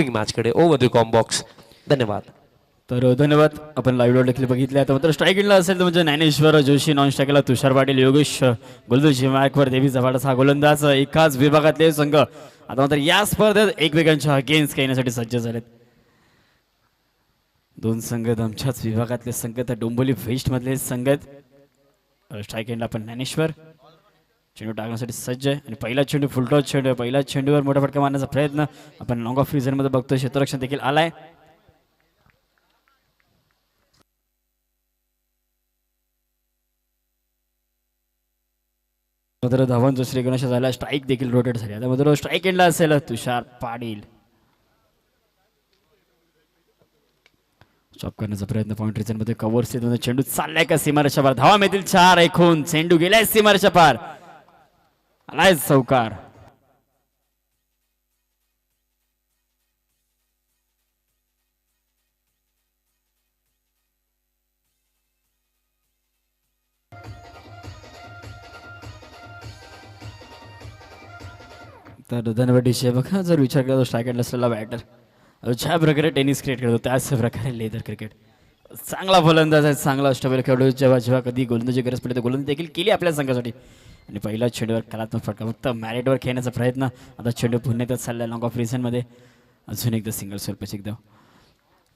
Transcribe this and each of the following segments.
मॅचकडे over the combox. धन्यवाद. तर धन्यवाद. आपण लाईव्ह देखील बघितले. आता मात्र स्ट्राईक इनला असेल तर म्हणजे ज्ञानेश्वर जोशी, नॉन स्ट्राईकला तुषार पाटील, योगेश गोलंदाजी मॅकवर देवी जवाडा हा गोलंदाज एकाच विभागातले संघ आता मात्र या स्पर्धेत एकमेकांच्या अगेन्स्ट खेळण्यासाठी सज्ज झालेत. दोन संघ आमच्याच विभागातले संघ तर डोंबिवली वेस्ट मधले संघ आहेत. स्ट्राईक एंडला आपण ज्ञानेश्वर चेंडू टाकण्यासाठी सज्ज आहे आणि पहिला चेंडू फुलटॉस चेंडू, पहिल्या चेंडूवर मोठा फटका मारण्याचा प्रयत्न आपण लॉंग ऑफ रिझन मध्ये बघतोय. क्षेत्ररक्षण देखील आलाय. मात्र धावन जो श्री गणेश झाला. स्ट्राईक देखील रोटेट झाली. आता मात्र स्ट्राईक एंडला असेल तुषार पाटील. चॉप करण्याचा प्रयत्न पॉइंट रिजन मध्ये कव्हर मध्ये चेंडू चाललाय का सीमारेषा पार. धावा मिळतील 4 ऐकून चेंडू गेलाय सीमारेषा पार. आलाय चौकार. तर धन्यवाद डिशे. बघा जर विचार केला तर स्ट्राईक एंडला असलेला बॅटर ज्या प्रकारे टेनिस क्रिकेट खेळतो त्याच प्रकारे लेदर क्रिकेट चांगला फलंदाज आहे, चांगला अष्टपैलू खेळतो. जेव्हा जेव्हा कधी गोलंदाजी गरज पडली तर गोलंदाजी देखील केली आपल्या संघासाठी. आणि पहिला चेंडूवर कलात्मक फटका फक्त मॅरिटवर खेळण्याचा प्रयत्न. आता चेंडू पुन्हा एकदा चालला लॉंग ऑफ रिझनमध्ये. अजून एकदा सिंगल स्वरूपाची एकदम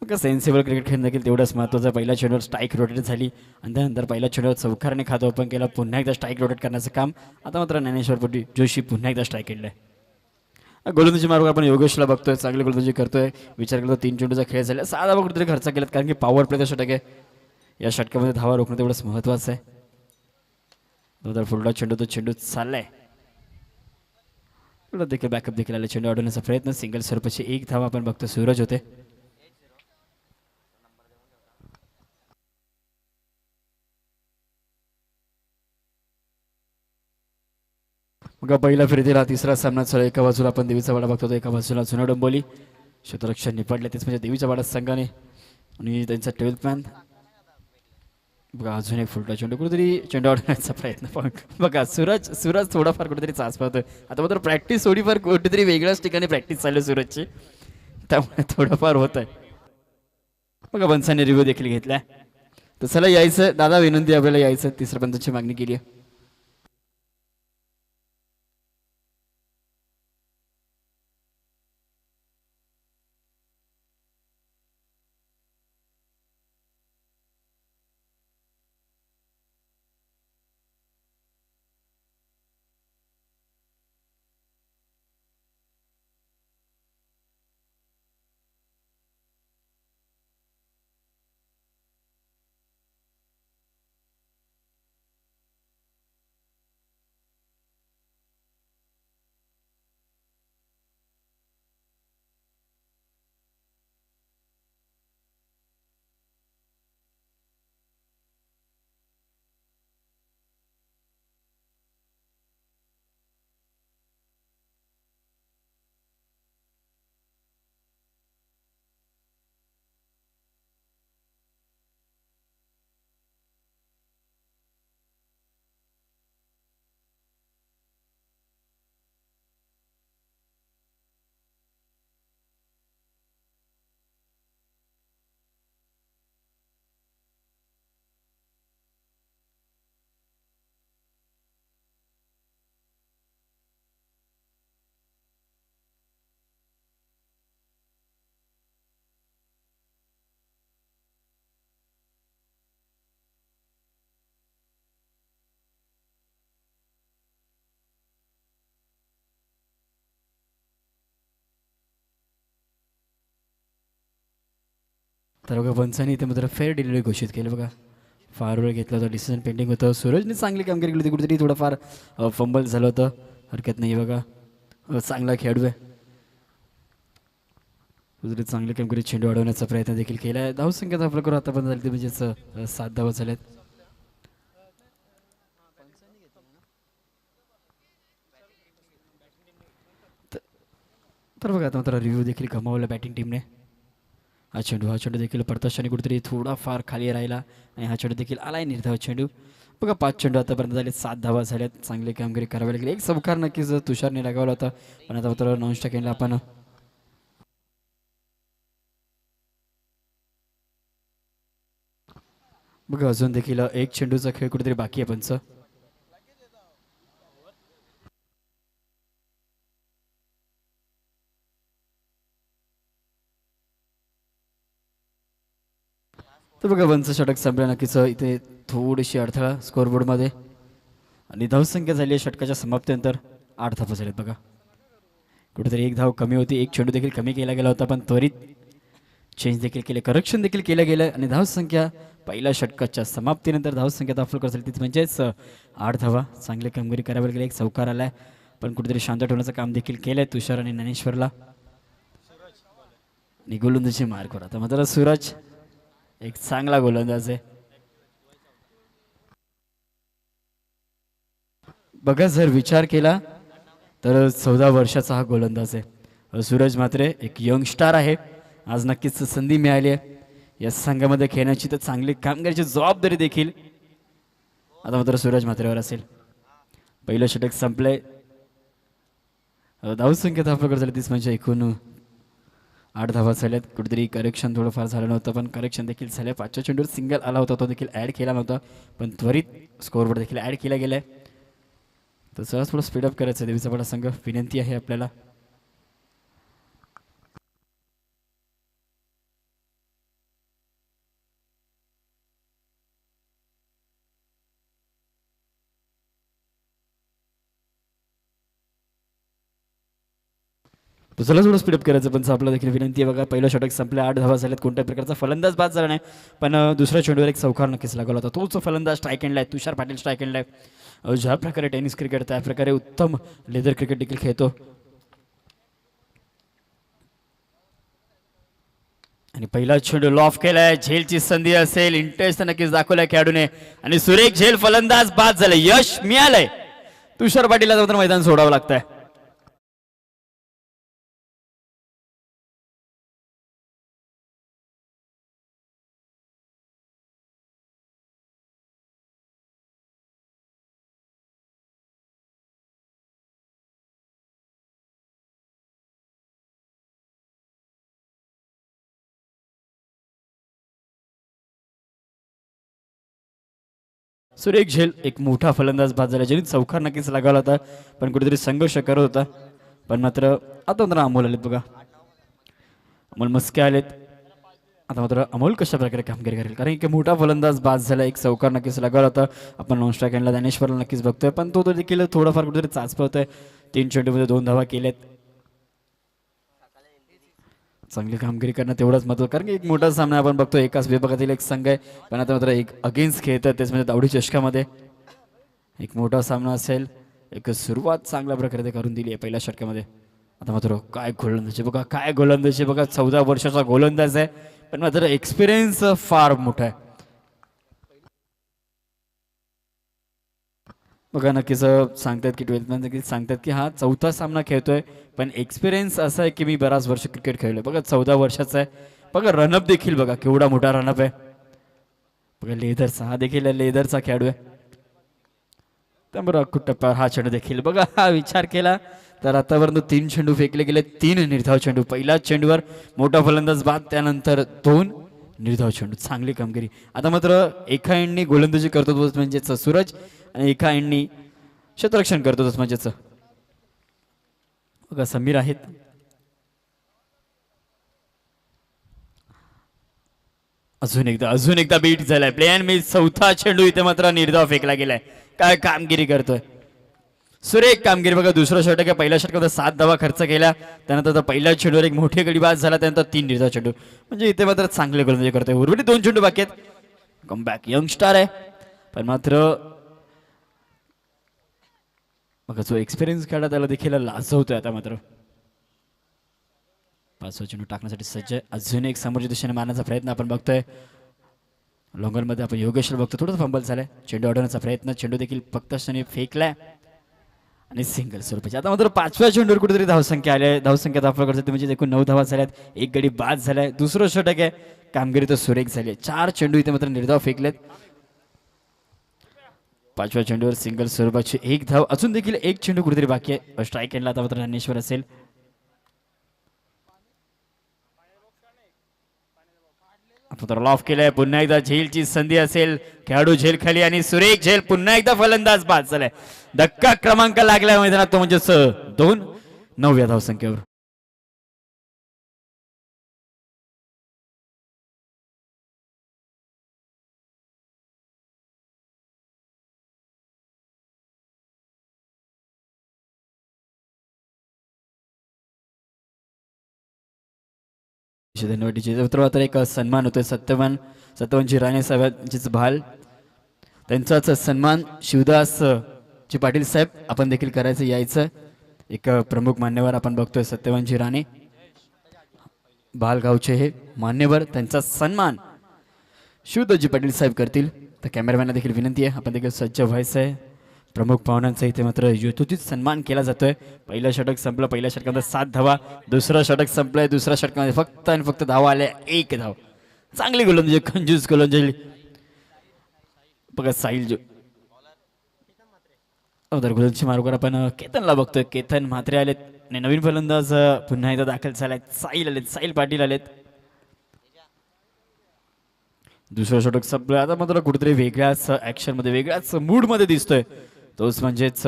बघा सेन्सिबल क्रिकेट खेळणं देखील तेवढंच महत्त्वाचं. पहिल्या चेंडूवर स्ट्राईक रोटेट झाली आणि त्यानंतर पहिल्या चेंडूवर चौकाराने खातं ओपन केलं. पुन्हा एकदा स्ट्राईक रोटेट करण्याचं काम. आता मात्र ज्ञानेश्वर जोशी पुन्हा एकदा स्ट्राईक केलं आहे. गोलंदाजी मार्ग आपण योगेशला बघतोय, चांगली गोलंदाजी करतोय. विचार केला 3 चेंडूचा खेळ झाला. 6 धावा कुठेतरी खर्च केलात कारण की पॉवर प्लेचा षटक आहे. या षटकामध्ये धावा रोखणं तेवढंच महत्त्वाचं आहे. फुलडा चेंडू तो चेंडू चाललाय. देखील बॅकअप देखील आले. चेंडू अडवण्याचा प्रयत्न. सिंगल स्वरूपाची 1 धावा आपण बघतो. सूरज होते. मग पहिला फेरीतील तिसरा सामना चालू. एका बाजूला आपण देवीचा वाडा बघतो, एका बाजूला जुना डोंबिवली. क्षेत्ररक्षण निपटले तेच म्हणजे देवीच्या वाडा संघाने आणि त्यांचा 12th मॅन. बघा अजून एक फुलटा चेंडू कुठेतरी चेंडू अडवण्याचा प्रयत्न. पण बघा सूरज थोडाफार कुठेतरी चाच पाहतोय. आता मात्र प्रॅक्टिस थोडीफार कुठेतरी वेगळ्याच ठिकाणी प्रॅक्टिस चालू आहे सूरजची, त्यामुळे थोडंफार होत आहे. बघा बन्साने रिव्ह्यू देखील घेतलाय. तर चला यायचं दादा, विनंती आपल्याला यायचं. तिसऱ्या पंचाची मागणी केली आहे. तर बघा पंचांनी इथे मात्र फेअर डिलिव्हरी घोषित केलं. बघा फार वेळ घेतला होता, डिसिजन पेंडिंग होतं. सूरजने चांगली कामगिरी केली होती. कुठेतरी थोडंफार फंबल झालं होतं, हरकत नाही. बघा चांगला खेळू आहे. कुठेतरी चांगली कामगिरी चेंडू अडवण्याचा प्रयत्न देखील केला आहे. धावसंख्येत आपलं करून आतापर्यंत झाली म्हणजे 7 धावा झाल्यात. तर बघा आता मात्र रिव्ह्यू देखील गमावला बॅटिंग टीमने. हा चेंडू देखील परताशाने कुठेतरी थोडाफार खाली राहिला आणि हा चेंडू देखील आलाय निर्धाव चेंडू. बघा 5 चेंडू आतापर्यंत झाले, 7 धावा झाल्यात. चांगली कामगिरी करावी लागली. एक चौकार नक्कीच तुषारने लगावला होता, पण आता मात्र नॉन स्ट्राईक एंडला आपण बघा अजून देखील एक चेंडूचा खेळ कुठेतरी बाकी आहे पंच. तर बघा पंच षटक संपलं नक्कीच इथे थोडीशी अडथळा स्कोअरबोर्डमध्ये आणि धावसंख्या झाली आहे षटकाच्या समाप्तीनंतर 8 धावा झाल्यात. बघा कुठेतरी एक धाव कमी होती, एक चेंडू देखील कमी केला गेला होता, पण त्वरित चेंज देखील केले, करेक्शन देखील केलं गेलं आणि धावसंख्या पहिल्या षटकाच्या समाप्तीनंतर धावसंख्या दाखल करत झाली तीच म्हणजेच 8 धावा. चांगली कामगिरी करावी लागेल, एक चौकार आलाय पण कुठेतरी शांत ठेवण्याचं काम देखील केलंय तुषार आणि ज्ञानेश्वरला. आणि गोलंदाजी मार्क आता मात्र सूरज एक चांगला गोलंदाज आहे. बघा जर विचार केला तर 14 वर्षाचा हा गोलंदाज आहे सूरज. मात्र एक यंगस्टार आहे, आज नक्कीच संधी मिळाली आहे या संघामध्ये खेळण्याची, तर चांगली कामगिरीची जबाबदारी देखील आता मात्र सूरज मात्रेवर असेल. पहिलं षटक संपलंय, धावसंख्या धावा झाली तीच म्हणजे एकूण 8 धावा झाल्यात. कुठेतरी करेक्शन थोडंफार झालं नव्हतं पण करेक्शन देखील झालं. 5व्या चेंडूवर सिंगल आला होता, तो देखील ॲड केला नव्हता पण त्वरित स्कोअरवर देखील ॲड केला गेलाय. तर सहज थोडं स्पीडअप करायचं देवीचा बडा संघ, विनंती आहे आपल्याला. चला थोडं स्पीडअप करायचं पण आपलं देखील विनंती आहे. बघा पहिलं षटक संपलं, 8 धावा झाल्यात, कोणत्याही प्रकारचा फलंदाज बाद झाला नाही पण दुसऱ्या चेंडूवर एक चौकार नक्कीच लागला होता. तोच फलंदाज स्ट्राईक एंडला आहे, तुषार पाटील स्ट्राईक एंडला आहे. ज्या प्रकारे टेनिस क्रिकेट त्या प्रकारे उत्तम लेदर क्रिकेट देखील खेळतो आणि पहिला चेंडू लॉफ केलाय. झेलची संधी असेल, इंटरेस्ट नक्कीच दाखवलाय खेळाडूने आणि सुरेख झेल फलंदाज बाद झाले, यश मिळालंय. तुषार पाटीलला मात्र मैदान सोडावं लागतंय. सुरेख झेल एक मोठा फलंदाज बाद झाला, ज्यांनी चौकार नक्कीच लागला होता पण कुठेतरी संघर्ष करत होता. पण मात्र आता मात्र अमोल आलेत. बघा अमोल मस्के आलेत. आता मात्र अमोल कशा प्रकारे कामगिरी करेल, कारण की मोठा फलंदाज बाद झाला, एक चौकार नक्कीच लागला होता. आपण नॉन स्ट्राईक एंडला ज्ञानेश्वरला नक्कीच बघतोय पण तो देखील थोडाफार कुठेतरी चाचपवतोय. 3 चेंडूमध्ये 2 धावा केल्यात. चांगली कामगिरी करणं तेवढंच महत्त्व, कारण की एक मोठा सामना आपण बघतो, एकाच विभागातील एक संघ आहे पण आता मात्र एक अगेन्स्ट खेळतात, तेच म्हणजे दावडी चषकामध्ये एक मोठा सामना असेल. एक सुरुवात चांगल्या प्रकारे ते करून दिली आहे पहिल्या षटकामध्ये. आता मात्र काय गोलंदाजी बघा, काय गोलंदाजी बघा. 14 वर्षाचा गोलंदाज आहे पण मात्र एक्सपिरियन्स फार मोठा आहे. बघा नक्कीच सांगतात की 12th मध्ये सांगतात की हा 4था सामना खेळतोय पण एक्सपिरियन्स असा आहे की मी बराच वर्ष क्रिकेट खेळलोय. बघा 14 वर्षाचा आहे. बघा रनअप देखील बघा केवढा मोठा रनअप आहे. बघा लेदरचा, हा देखील लेदरचा खेळाडू आहे. त्यामुळे टप्पा हा चेंडू देखील बघा, हा विचार केला तर आतापर्यंत 3 चेंडू फेकले गेले, 3 निर्धाव चेंडू. पहिला चेंडूवर मोठा फलंदाज बाद, त्यानंतर 2 निर्धाव चेंडू. चांगली कामगिरी. आता मात्र एका एंडनी गोलंदाजी करतो म्हणजेच सूरज आणि एका एंडनी क्षेत्ररक्षण करतो म्हणजेच बघा समीर आहेत. अजून एकदा बीट झालाय. प्लेन मी 4था चेंडू इथे मात्र निर्धाव फेकला गेलाय. काय कामगिरी करतोय, सुरेख कामगिरी. बघा दुसरा षटक आहे, पहिल्या षटकामध्ये 7 धावा खर्च केल्या, त्यानंतर पहिल्या चेंडूवर एक मोठी गडी बाद झाला, त्यानंतर 3 निर्धाव चेंडू. म्हणजे इथे मात्र चांगले गोलंदाजी करतोय. उर्वरित 2 चेंडू बाकी आहेत. कमबॅक यंगस्टार आहे पण मात्र बघा जो एक्सपिरियन्स खेळा त्याला देखील लाजवतोय. आता मात्र 5वा चेंडू टाकण्यासाठी सज्ज आहे. अजून एक समोरच्या दिशेने मारण्याचा प्रयत्न आपण बघतोय. लॉंगरमध्ये आपण योगेश्वर बघतो, थोडं फंबल झालाय. चेंडू अडवण्याचा प्रयत्न, चेंडू देखील फक्त फेकलाय आणि सिंगल स्वरूपाची. आता मात्र 5व्या चेंडूवर कुठेतरी धावसंख्या आली आहे. धावसंख्या दाखल करते म्हणजे एकूण 9 धावा झाल्यात, एक गडी बाद झालाय. दुसरं षटक आहे, कामगिरी तर सुरेख झाली आहे. 4 चेंडू इथे मात्र निर्धाव फेकलेत. 5व्या चेंडूवर सिंगल स्वरूपाची 1 धाव. अजून देखील एक चेंडू कुठेतरी बाकी आहे. स्ट्राईक एंडला आता मात्र ज्ञानेश्वर असेल. आपण तर लॉफ केलंय. पुन्हा एकदा झेलची संधी असेल. खेळाडू झेल खाली आणि सुरेख झेल. पुन्हा एकदा फलंदाज बाद झालाय. धक्का क्रमांक लागलाय मैदानात तो म्हणजेच 2 धावसंख्येवर. धन्यवाद. एक सन्मान होतोय. सत्यवानजी राणे साहेबांचीच भाल, त्यांचाच सन्मान शिवदास जी पाटील साहेब आपण देखील करायचं यायचं. एक प्रमुख मान्यवर आपण बघतोय सत्यवानजी राणे बालगावचे हे मान्यवर, त्यांचा सन्मान शिवदासजी पाटील साहेब करतील. तर कॅमेरामॅनला देखील विनंती आहे आपण देखील सज्ज व्हायचं आहे. प्रमुख पाहुण्यांचा इथे मात्र यथोचित सन्मान केला जातोय. पहिलं षटक संपलं. पहिल्या षटकामध्ये 7 धावा. दुसरं षटक संपलंय. दुसऱ्या षटकामध्ये फक्त आणि फक्त धावा आल्या 1 धाव. चांगली गोलंदाजी, खंजूस गोलंदाजी बघा. साहिल जो गोलंदाजी मार्गावर आपण केतनला बघतोय. केतन म्हात्रे आलेत आणि नवीन फलंदाज पुन्हा एकदा दाखल झालाय. साहिल आलेत. साहिल पाटील आलेत. दुसरं षटक संपलं. आता मात्र कुठेतरी वेगळ्याच ऍक्शन मध्ये, वेगळ्याच मूड मध्ये दिसतोय. तोच म्हणजेच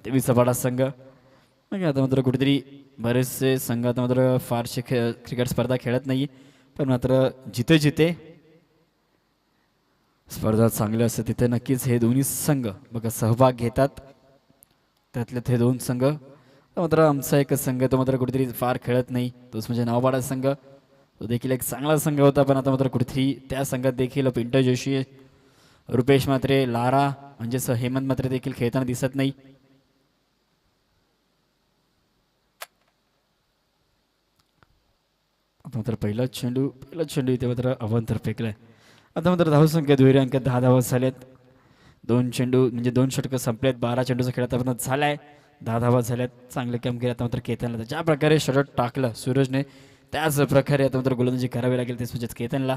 देवी सपाटा संघ. आता मात्र कुठेतरी बरेचसे संघ आता मात्र फारसे क्रिकेट स्पर्धा खेळत नाही, पण मात्र जिथे जिथे स्पर्धा चांगल्या असते तिथे नक्कीच हे दोन्ही संघ बघा सहभाग घेतात. त्यातले ते 2 संघ. मात्र आमचा एक संघ तो मात्र कुठेतरी फार खेळत नाही, तोच म्हणजे नवापाडा संघ. तो देखील एक चांगला संघ होता, पण आता मात्र कुठेतरी त्या संघात देखील पिंटू जोशी, रुपेश म्हात्रे, लारा म्हणजेच हेमंत म्हात्रे देखील खेळताना दिसत नाही. मात्र पहिला चेंडू इथे मात्र अवंतर फेकलाय. आता मात्र धावसंख्या दुहेरी अंकात 10 धावा झाल्यात. 2 चेंडू म्हणजे 2 षटकं संपलेत. 12 चेंडूचा खेळ आता झालाय. 10 धावा झाल्यात. चांगले काम केले. आता मात्र केतनला ज्या प्रकारे षटक टाकलं सूरजने, त्याच प्रकारे आता मात्र गोलंदाजी करावी लागेल तेच म्हणजेच केतनला.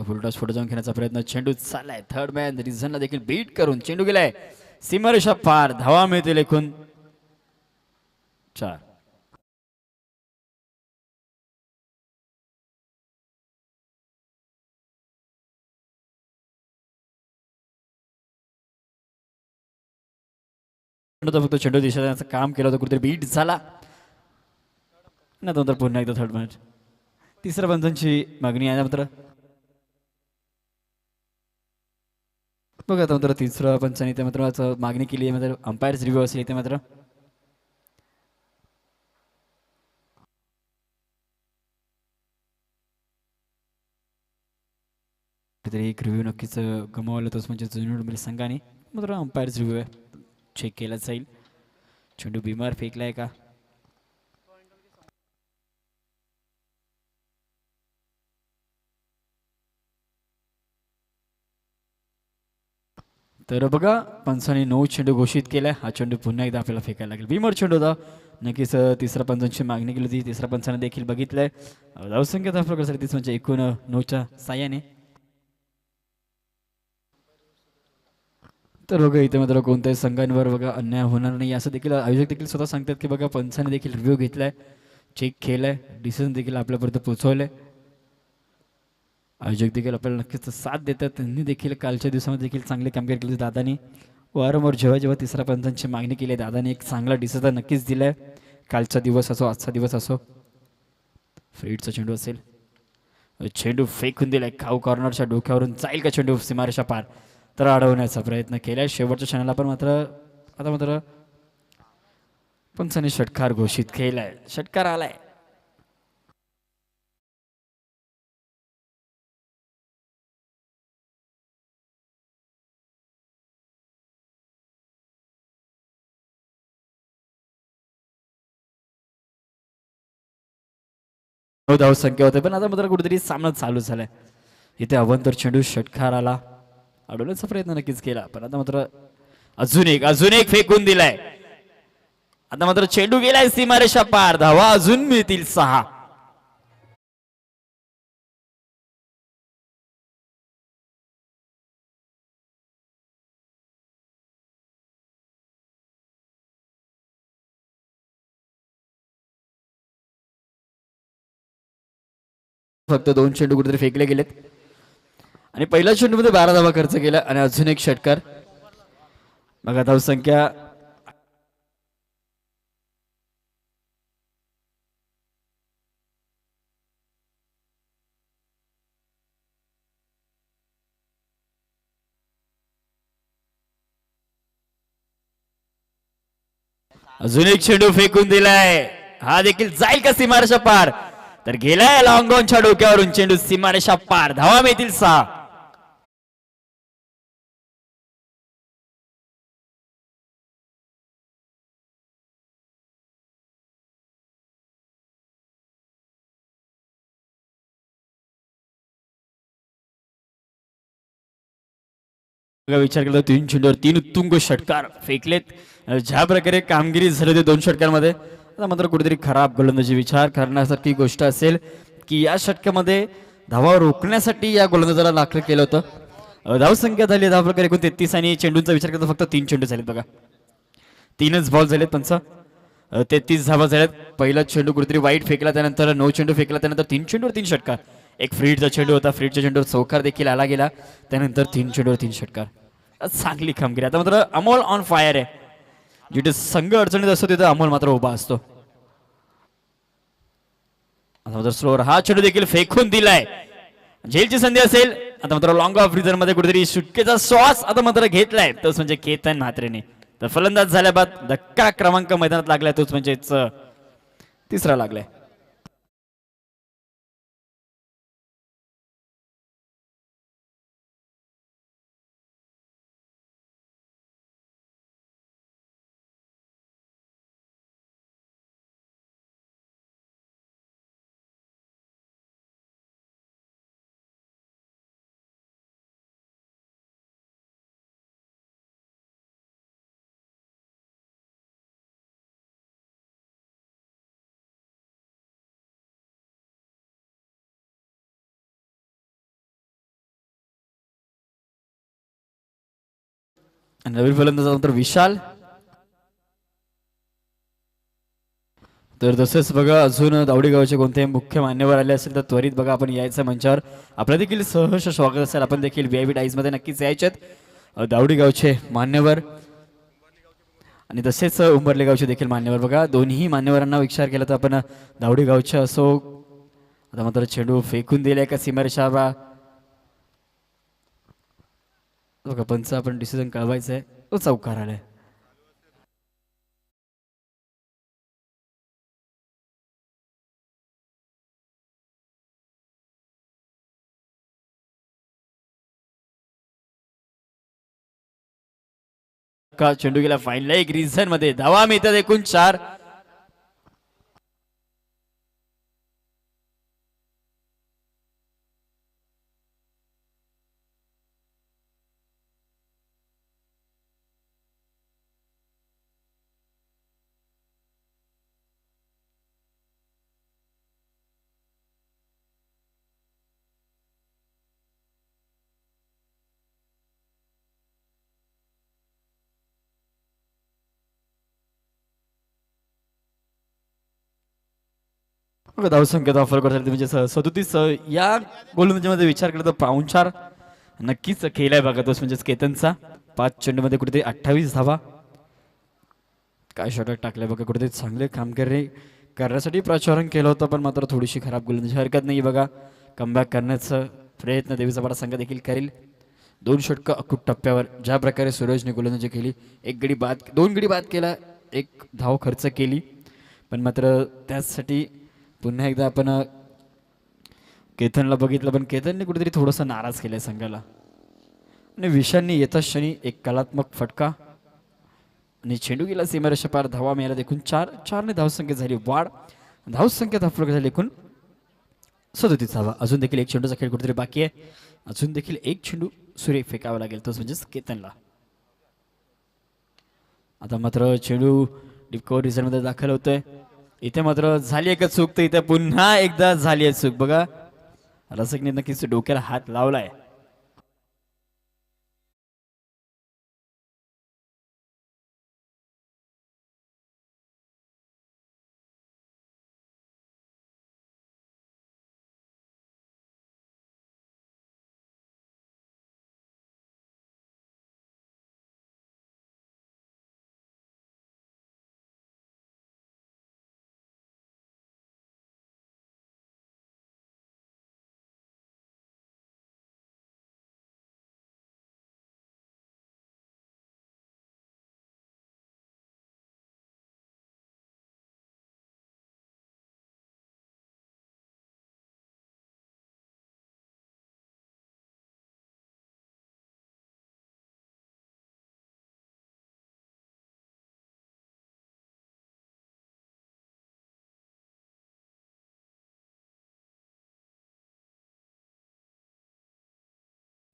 फुलटॉस पुढे जाऊन खेळण्याचा प्रयत्न. चेंडू चाललाय. थर्ड मॅन रिझनला देखील बीट करून चेंडू गेलाय सीमारेषा पार. धावा मिळतील एकूण 4. फक्त चेंडू दिशेचं काम केलं होतं, कुठेतरी बीट झाला. नंतर पुन्हा एकदा थर्ड मॅच. तिसऱ्या पंचांची मागणी आहे मात्र बघा. आता मात्र तिसऱ्या पंचांनी ते मात्र मागणी केली आहे. मात्र अंपायर्स रिव्ह्यू असेल इथे मात्र. तरी एक रिव्ह्यू नक्कीच गमावला तोच म्हणजे जुन्नर संघाने. मात्र अंपायर्स रिव्ह्यू चेक केला जाईल. चेंडू बिमार फेकलाय का, तर बघा पंचांनी 9 चेंडू घोषित केलाय. हा चेंडू पुन्हा एकदा आपल्याला फेकायला लागेल. बिमार चेंडू होता. नक्कीच तिसऱ्या पंचांची मागणी केली होती. तिसऱ्या पंचाने देखील बघितलंय. धावसंख्या त्या प्रकारे तीच म्हणजे एकूण 9च्या साह्याने. तर बघा इथे मात्र कोणत्याही संघांवर बघा अन्याय होणार नाही असं देखील आयोजक देखील स्वतः सांगतात की बघा पंचाने देखील रिव्ह्यू घेतलाय, चेक केलाय, डिसिजन देखील आपल्यापर्यंत पोहोचवलंय. आयोजक देखील आपल्याला नक्कीच साथ देतात. त्यांनी देखील कालच्या दिवसामध्ये देखील चांगली कामगिरी केली. दादानी वारंवार जेव्हा तिसऱ्या पंचांची मागणी केली आहे, दादानी एक चांगला डिसिजन नक्कीच दिलाय. कालचा दिवस असो, आजचा दिवस असो. फ्रीडचा चेंडू असेल. चेंडू फेकून दिलाय. खाऊ कॉर्नरच्या डोक्यावरून जाईल का चेंडू सीमारेषा पार, तर अडवण्याचा प्रयत्न केलाय. शेवटच्या क्षणाला पण मात्र आता मात्र पंचांनी षटकार घोषित केलाय. षटकार आलाय. धाव संख्या होते, पण आता मात्र कुठेतरी सामना चालू झालाय. इथे अवंतर चेंडू षटकार आला. अडवण्याचा प्रयत्न नक्कीच केला, पण आता मात्र अजून एक फेकून दिलाय. आता मात्र चेंडू गेलाय सीमारेषा पार. धावा अजून मिळतील 6. फक्त 2 चेंडू कुठेतरी फेकले गेलेत आणि पहिल्या चेंडूमध्ये 12 धावा खर्च केला आणि अजून एक षटकार. बघा धावसंख्या अजून एक चेंडू फेकून दिलाय. हा देखील जाईल का सीमारेषा पार? तर गेलाय लॉंग ऑनच्या डोक्यावरून चेंडू सीमारेषा पार. धावा मिळतील 6. विचार केला 3 चेंडूवर 3 उत्तुंग षटकार फेकलेत. ज्या प्रकारे कामगिरी झाली होती 2 षटकांमध्ये, आता मात्र कुठेतरी खराब गोलंदाजी विचार करण्यासारखी गोष्ट असेल की या षटकामध्ये धावा रोखण्यासाठी या गोलंदाजाला दाखल केलं होतं. धावसंख्या झाली धाव प्रकारे 33 आणि चेंडूंचा विचार करता फक्त 3 चेंडू झालेत. बघा 3च बॉल झालेत त्यांचा. 33 धावा झाल्यात. पहिला चेंडू कुठेतरी वाईट फेकला, त्यानंतर 9 चेंडू फेकला, त्यानंतर 3 चेंडूवर 3 षटकार. एक फ्रीडचा चेंडू होता, फ्रीडच्या चेंडूवर चौकार देखील आला गेला, त्यानंतर 3 चेंडूवर 3 षटकार. चांगली कामगिरी. आता मात्र अमोल ऑन फायर आहे. जिथे संघ अडचणीत असतो तिथे अमोल मात्र उभा असतो. आता मात्र स्लोअर हा चेंडू देखील फेकून दिलाय. झेलची संधी असेल. आता मात्र लॉंग ऑफ रिझन मध्ये कुठेतरी सुटकेचा श्वास आता मात्र घेतलाय, तोच म्हणजे केतन म्हात्रेने. तर फलंदाज झाल्या बाद धक्का क्रमांक मैदानात लागलाय, तोच म्हणजे 3रा लागलाय. नवीन फलंदाज नंतर विशाल. तर तसेच बघा अजून दावडी गावचे कोणते मुख्य मान्यवर आले असेल तर त्वरित बघा आपण यायचं मंचावर. आपलं देखील सहर्ष स्वागत असेल. आपण देखील VIP टाईज मध्ये नक्कीच यायचेत. दावडी गावचे मान्यवर आणि तसेच उंबरले गावचे देखील मान्यवर. बघा दोन्ही मान्यवरांना विचार केला तर आपण दावडी गावचे असो. आता मात्र चेंडू फेकून दिलाय का सीमारेषा? बघा पंच आपण डिसिजन कळवायचं आहे. तो चौकार आलाय. का चेंडू गेला फाईन लेग रिझन मध्ये. धावा मिळतात एकूण 4. धावसंख्या ऑफर करतात म्हणजे 37. या गोलंदाजीमध्ये विचार केला तर पाऊणचार नक्कीच केलाय बघा, तोच म्हणजे केतनचा. 5 चेंडू मध्ये कुठेतरी 28 धावा. काय षटक टाकले बघा. कुठेतरी चांगले कामगिरी करण्यासाठी प्रचारण केलं होतं, पण मात्र थोडीशी खराब गोलंदाजी. हरकत नाही बघा, कमबॅक करण्याचा प्रयत्न देवीचा पाडा संघ देखील करेल. 2 षटकं अकूट टप्प्यावर ज्या प्रकारे सूरजने गोलंदाजी केली, 2 गडी बाद केला, 1 धाव खर्च केली, पण मात्र त्यासाठी पुन्हा एकदा आपण केतनला बघितलं, पण केतनने कुठेतरी थोडंसं नाराज केलंय संघाला. आणि विशालने येताच क्षणी एक कलात्मक फटका आणि चेंडू गेला सीमारेषा पार. धावा मिळाला एकूण 4. धावसंख्या झाली वाढ. धावसंख्या झाली एकूण 37 धावा. अजून देखील एक चेंडूचा खेळ कुठेतरी बाकी आहे. अजून देखील एक चेंडू सुरेख फेकावा लागेल, तोच म्हणजेच केतनला. आता मात्र चेंडू डिस्कवर रिझल्ट मध्ये दाखल होतोय. इथे मात्र झाली एक चूक, तर इथे पुन्हा एकदा झाली आहे चूक. बघा रसिकने नक्कीच डोक्याला हात लावलाय.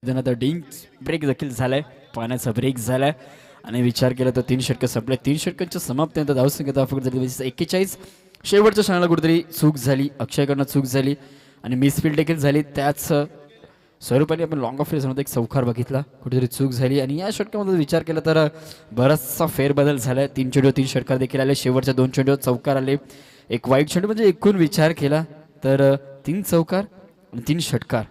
त्यानंतर डिंग ब्रेक देखील झालाय, पाण्याचा ब्रेक झालाय आणि विचार केला तर 3 षटकं संपले. 3 षटकांच्या समाप्तीनंतर धावसंख्या फक्त झाली 41. शेवटच्या क्षणाला कुठेतरी चूक झाली, अक्षयकडनं चूक झाली आणि मिसफील्ड देखील झाली. त्याच स्वरूपाने आपण लॉंग ऑफ रेसमध्ये एक चौकार बघितला, कुठेतरी चूक झाली आणि या षटकामध्ये विचार केला तर बराचसा फेरबदल झालाय. 3 चेंडू 3 षटकार देखील आले, शेवटच्या 2 चेंडूवर चौकार आले, एक वाईट चेंडू. म्हणजे एकूण विचार केला तर 3 चौकार आणि 3 षटकार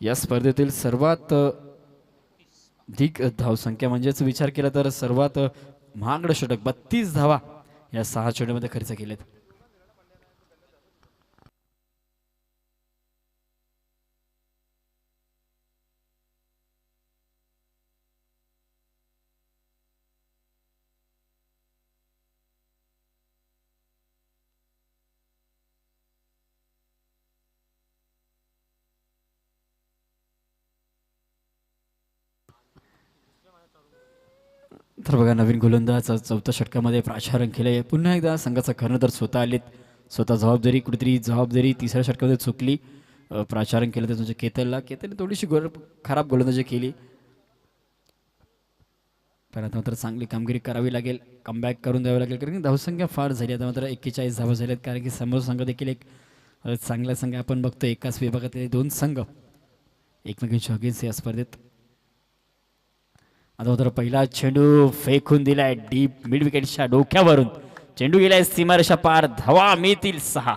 या स्पर्धेतील सर्वात अधिक धावसंख्या, म्हणजेच विचार केला तर सर्वात महागडं षटक 32 धावा या 6 चेंडूमध्ये खर्च केलेत. तर बघा, नवीन गोलंदाज चौथ्या षटकामध्ये प्राचारण केले. पुन्हा एकदा संघाचा कर्णधार स्वतः आलेत, स्वतः जबाबदारी तिसऱ्या षटकामध्ये चुकली. प्राचारण केलं तर म्हणजे केतनने थोडीशी खराब गोलंदाजी केली, पण आता मात्र चांगली कामगिरी करावी लागेल, कमबॅक करून द्यावं लागेल, कारण की धावसंख्या फार झाली. आता मात्र 41 धावा झाल्यात, कारण की समोर संघ देखील एक चांगला संघ आपण बघतो. एकाच विभागातील 2 संघ एकमेकांच्या अगेन्स्ट या स्पर्धेत. आता मात्र पहिला चेंडू फेकून दिलाय डीप मिड विकेटच्या डोक्यावरून, चेंडू गेलाय सीमारेषा पार, धावा मिळतील 6.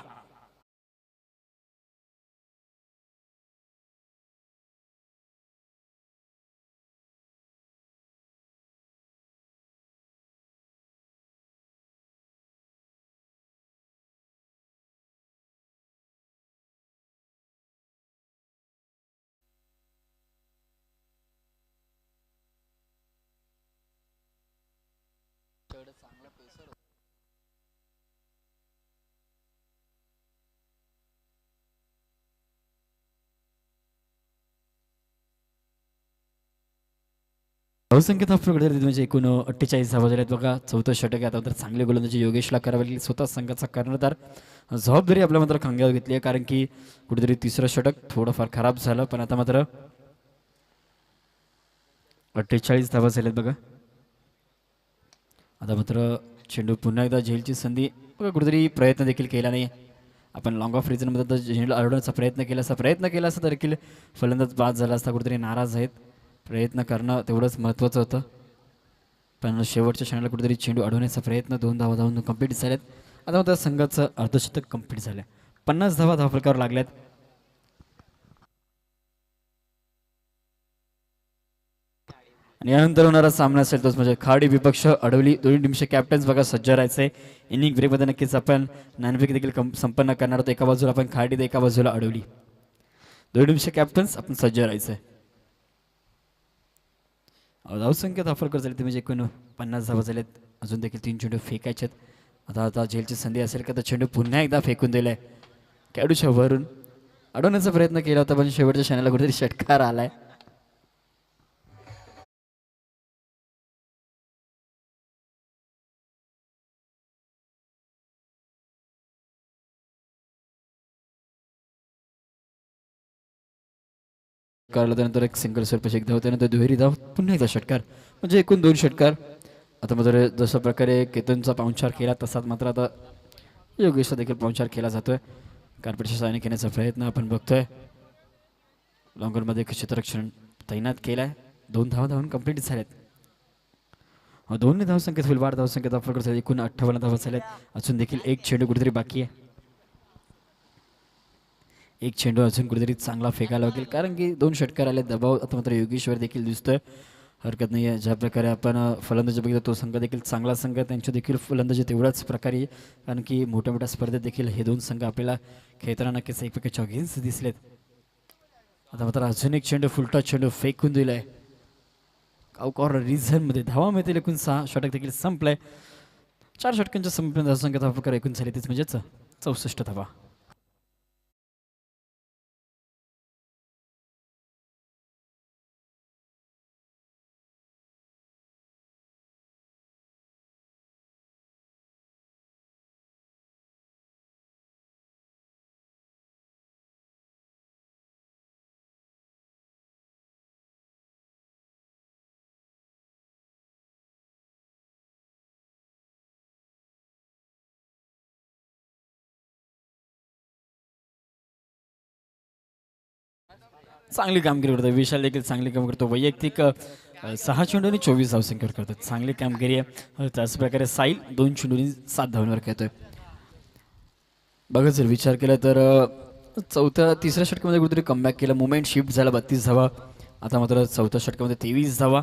बहुसंख्येत आपल्याकडे म्हणजे एकूण 48 धावा झाल्यात बघा. चौथं षटक आहे. आता तर चांगले गोलंदाजी योगेशला करावी लागेल, स्वतः संघाचा कर्णधार जबाबदारी आपल्या मात्र खांद्यावर घेतली आहे, कारण की कुठेतरी तिसरं षटक थोडंफार खराब झालं, पण आता मात्र 48 धावा झाल्यात बघा. आता मात्र चेंडू पुन्हा एकदा झेलची संधी बघा, कुठेतरी प्रयत्न देखील केला नाही. आपण लॉंग ऑफ रिझनमध्ये झेंडू अडवण्याचा प्रयत्न केला असता देखील फलंदाज बाद झाला असता. कुठेतरी नाराज आहेत, प्रयत्न करणं तेवढंच महत्त्वाचं होतं, पण शेवटच्या क्षणाला कुठेतरी चेंडू अडवण्याचा प्रयत्न. 2 धावा धावून कंप्लीट झाल्यात. आता मात्र संघाचं अर्धशतक कंप्लीट झालं, 50 धावा धावफलकावर लागल्यात. आणि यानंतर होणारा सामना असेल तोच म्हणजे खाडी विपक्ष अडवली. दोन्ही टीमचे कॅप्टन्स बघा सज्ज राहायचे. इनिंग ब्रेकमध्ये नक्कीच आपण नाणेफेक देखील संपन्न करणार आहोत. एका बाजूला आपण खाडी तर एका बाजूला अडवली. दोन्ही टीमचे कॅप्टन्स आपण सज्ज राहायचे. धावसंख्या धावफलकर झाली ते म्हणजे एकूण 50 धावा झालेत. अजून देखील 3 चेंडू फेकायचे आहेत. आता झेलची संधी असेल का, तर चेंडू पुन्हा एकदा फेकून दिलाय, कॅडूच्या वरून अडवण्याचा प्रयत्न केला होता, पण शेवटच्या क्षणाला कुठेतरी षटकार आलाय. कारला त्यानंतर एक सिंगल स्वरूपाची एक धाव, त्यानंतर दुहेरी धाव, पुन्हा एकदा षटकार, म्हणजे एकूण 2 षटकार. आता मात्र जशा प्रकारे केतनचा पाहुणचार केला तसाच मात्र आता योगेशचा देखील पाहुणचार केला जातोय. कार्पेटच्या साहाय्याने घेण्याचा प्रयत्न आपण बघतोय. लॉंगरमध्ये क्षेत्ररक्षण तैनात केलाय. 2 धावा धावून कंप्लीट झाल्यात. दोन्ही धावसंख्येत होईल वाढ. धावसंख्येत आपल्याकडे एकूण 58 धावा झाल्यात. अजून देखील एक चेंडू कुठेतरी बाकी आहे. एक चेंडू अजून कुठेतरी चांगला फेकायला लागेल, कारण की 2 षटकार आले. दबाव आता मात्र योगेश्वर देखील दिसतोय, हरकत नाही आहे. ज्या प्रकारे आपण फलंदाजी बघितलं तो संघ देखील चांगला संघ आहे, त्यांची देखील फलंदाजी तेवढ्याच प्रकारे, कारण की मोठ्या मोठ्या स्पर्धेत देखील हे 2 संघ आपल्याला खेळताना नक्कीच एकमेकांच्या अगेन्स्ट दिसलेत. आता मात्र अजून एक चेंडू फुलटा चेंडू फेकून दिलाय कॉर्नर रिझनमध्ये. धावा मिळतील एकूण 6. षटक देखील संपलंय. 4 षटकांच्या संपूर्ण धावसंख्या धावफलकावर एकूण झाली तीच म्हणजेच 64 धावा. चांगली कामगिरी करतो. विशाल देखील चांगली काम करतो. वैयक्तिक 6 चेंडूंनी 24 धावसंख्येवर करतात. चांगली कामगिरी आहे. त्याच प्रकारे साहिल 2 चेंडूंनी 7 धावांवर खेळतोय. बघा जर विचार केला तर तिसऱ्या षटकामध्ये कुठेतरी कमबॅक केला. मुवमेंट शिफ्ट झाला 32 धावा. आता मात्र चौथ्या षटकामध्ये 23 धावा.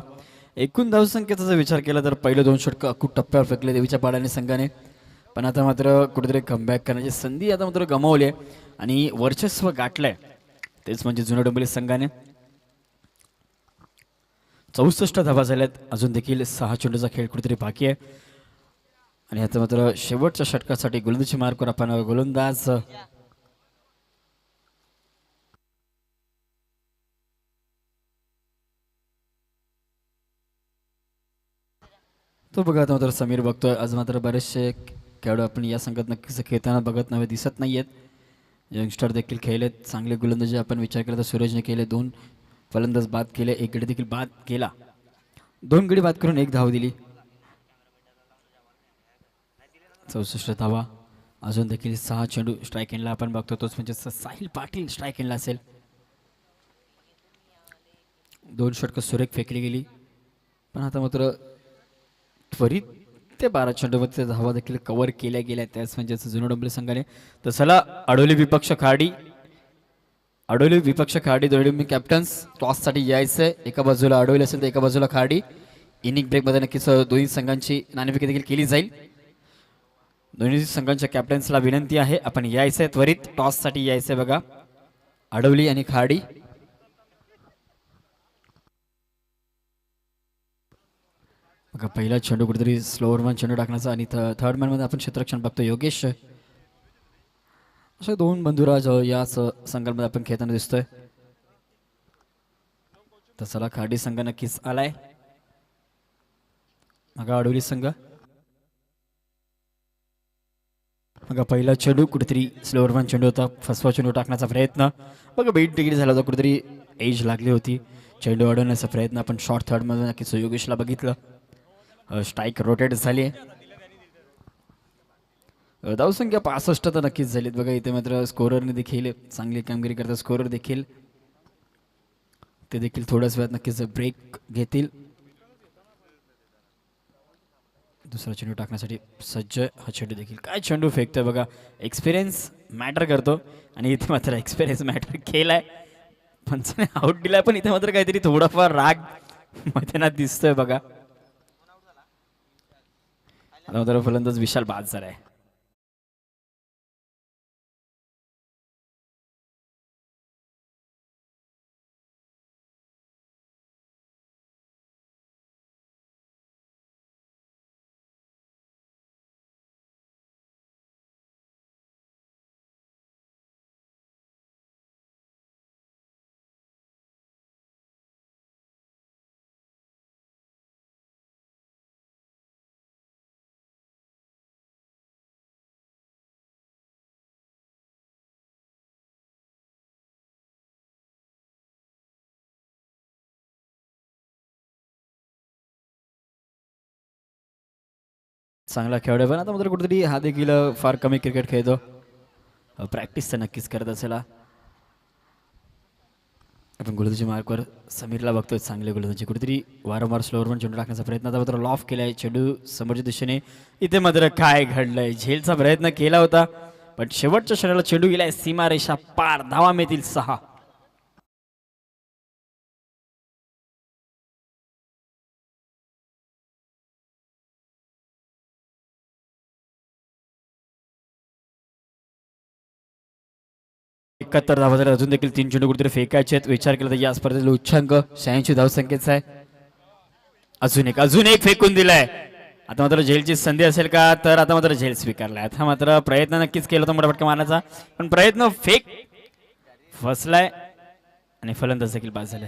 एकूण धावसंख्येचा जर विचार केला तर पहिले 2 षटकं अकूट टप्प्यावर फेकले देवीच्या पाडाने संघाने. पण आता मात्र कुठेतरी कमबॅक करण्याची संधी आता मात्र गमावली आहे आणि वर्चस्व गाठलंय. तेच म्हणजे जुना डोंबिवली संघाने 64 धावा झाल्यात. अजून देखील 6 चेंडूचा खेळ कुठेतरी बाकी आहे आणि आता मात्र शेवटच्या षटकासाठी गोलंदाजी मार्कवर आपण गोलंदाज तो बघा आता मात्र समीर बघतोय. आज मात्र बरेचसे खेळाडू आपण या संघात नक्कीच खेळताना बघत नव्हे दिसत नाही आहेत. यंगस्टर देखील खेळलेत. चांगले गोलंदाजी आपण विचार केला तर सूरजने केले. 2 फलंदाज बाद केले. 1 गडी देखील बाद केला. 2 गडी बाद करून 1 धाव दिली. 64 धावा. अजून देखील 6 चेंडू स्ट्राईक एंडला आपण बघतो. तोच म्हणजे साहिल पाटील स्ट्राईक एंडला असेल. 2 षटकं सुरेख फेकली गेली. पण आता मात्र त्वरित ते 12 चेंडूमध्ये धावा देखील कव्हर केल्या गेल्या. त्याच म्हणजे जुना डोंबिवली संघाने. तर चला अडोली विपक्ष खाडी दोन्ही कॅप्टन्स टॉससाठी यायचंय. एका बाजूला अडोली असेल तर एका बाजूला खाडी. इनिंग ब्रेकमध्ये नक्कीच दोन्ही संघांची नाणेफेकी देखील केली जाईल. दोन्ही संघांच्या कॅप्टन्सला विनंती आहे आपण यायचंय त्वरित टॉससाठी यायचंय. बघा अडवली आणि खाडी. बघा पहिला चेंडू कुठेतरी स्लोअर मॅन चेंडू टाकण्याचा आणि थर्ड मॅनमध्ये आपण क्षेत्ररक्षण बघतो योगेश. अशा 2 बंधुराज याच संघामध्ये आपण खेळताना दिसतोय. तर चला खाडी संघ नक्कीच आलाय. बघा अडवली संघ. बघा पहिला चेंडू कुठेतरी स्लोअर मॅन चेंडू होता. फसवा चेंडू टाकण्याचा प्रयत्न. बघा बेट तिकीट झाला होता. कुठेतरी एज लागली होती. चेंडू अडवण्याचा प्रयत्न आपण शॉर्ट थर्डमध्ये नक्कीच योगेशला बघितलं. स्ट्राईक रोटेट झाली. धावसंख्या 65 तर नक्कीच झालीत. बघा इथे मात्र स्कोररने देखील चांगली कामगिरी करतात. स्कोरर देखील ते देखील थोड्याच वेळात नक्कीच ब्रेक घेतील. दुसरा चेंडू टाकण्यासाठी सज्ज. हा चेंडू देखील काय चेंडू फेकतोय बघा. एक्सपिरियन्स मॅटर करतो आणि इथे मात्र एक्सपिरियन्स मॅटर केलाय. पंचाने आउट दिलाय पण इथे मात्र काहीतरी थोडाफार राग मैदानात दिसतोय बघा. आता फलंदाज विशाल बाद झालाय. चांगला खेळाडू पण आता मात्र कुठेतरी हा देखील फार कमी क्रिकेट खेळतो. प्रॅक्टिस तर नक्कीच करत असेल. आपण गोलंदाजी मार्कवर समीरला बघतोय. चांगले गोलंदाजी कुठेतरी वारंवार स्लोअर पण चेंडू टाकण्याचा प्रयत्न. आता मात्र लॉफ केलाय चेंडू समोरच्या दिशेने. इथे मात्र काय घडलंय. झेलचा प्रयत्न केला होता पण शेवटच्या क्षणाला चेंडू गेलाय सीमारेषा पार. धावा मिळतील 6. एकाहत्तर धावा झाल्या. अजून देखील 3 चेंडू कुठेतरी फेकायचे आहेत. विचार केला तर या स्पर्धेला उच्चांक 86 धावसंख्येचा आहे. अजून एक फेकून दिलाय. आता मात्र झेलची संधी असेल का तर आता मात्र झेल स्वीकारलाय. आता मात्र प्रयत्न नक्कीच केला होता मोठा फटका मारण्याचा पण प्रयत्न फेक फसलाय आणि फलंदाज देखील बाद झाले.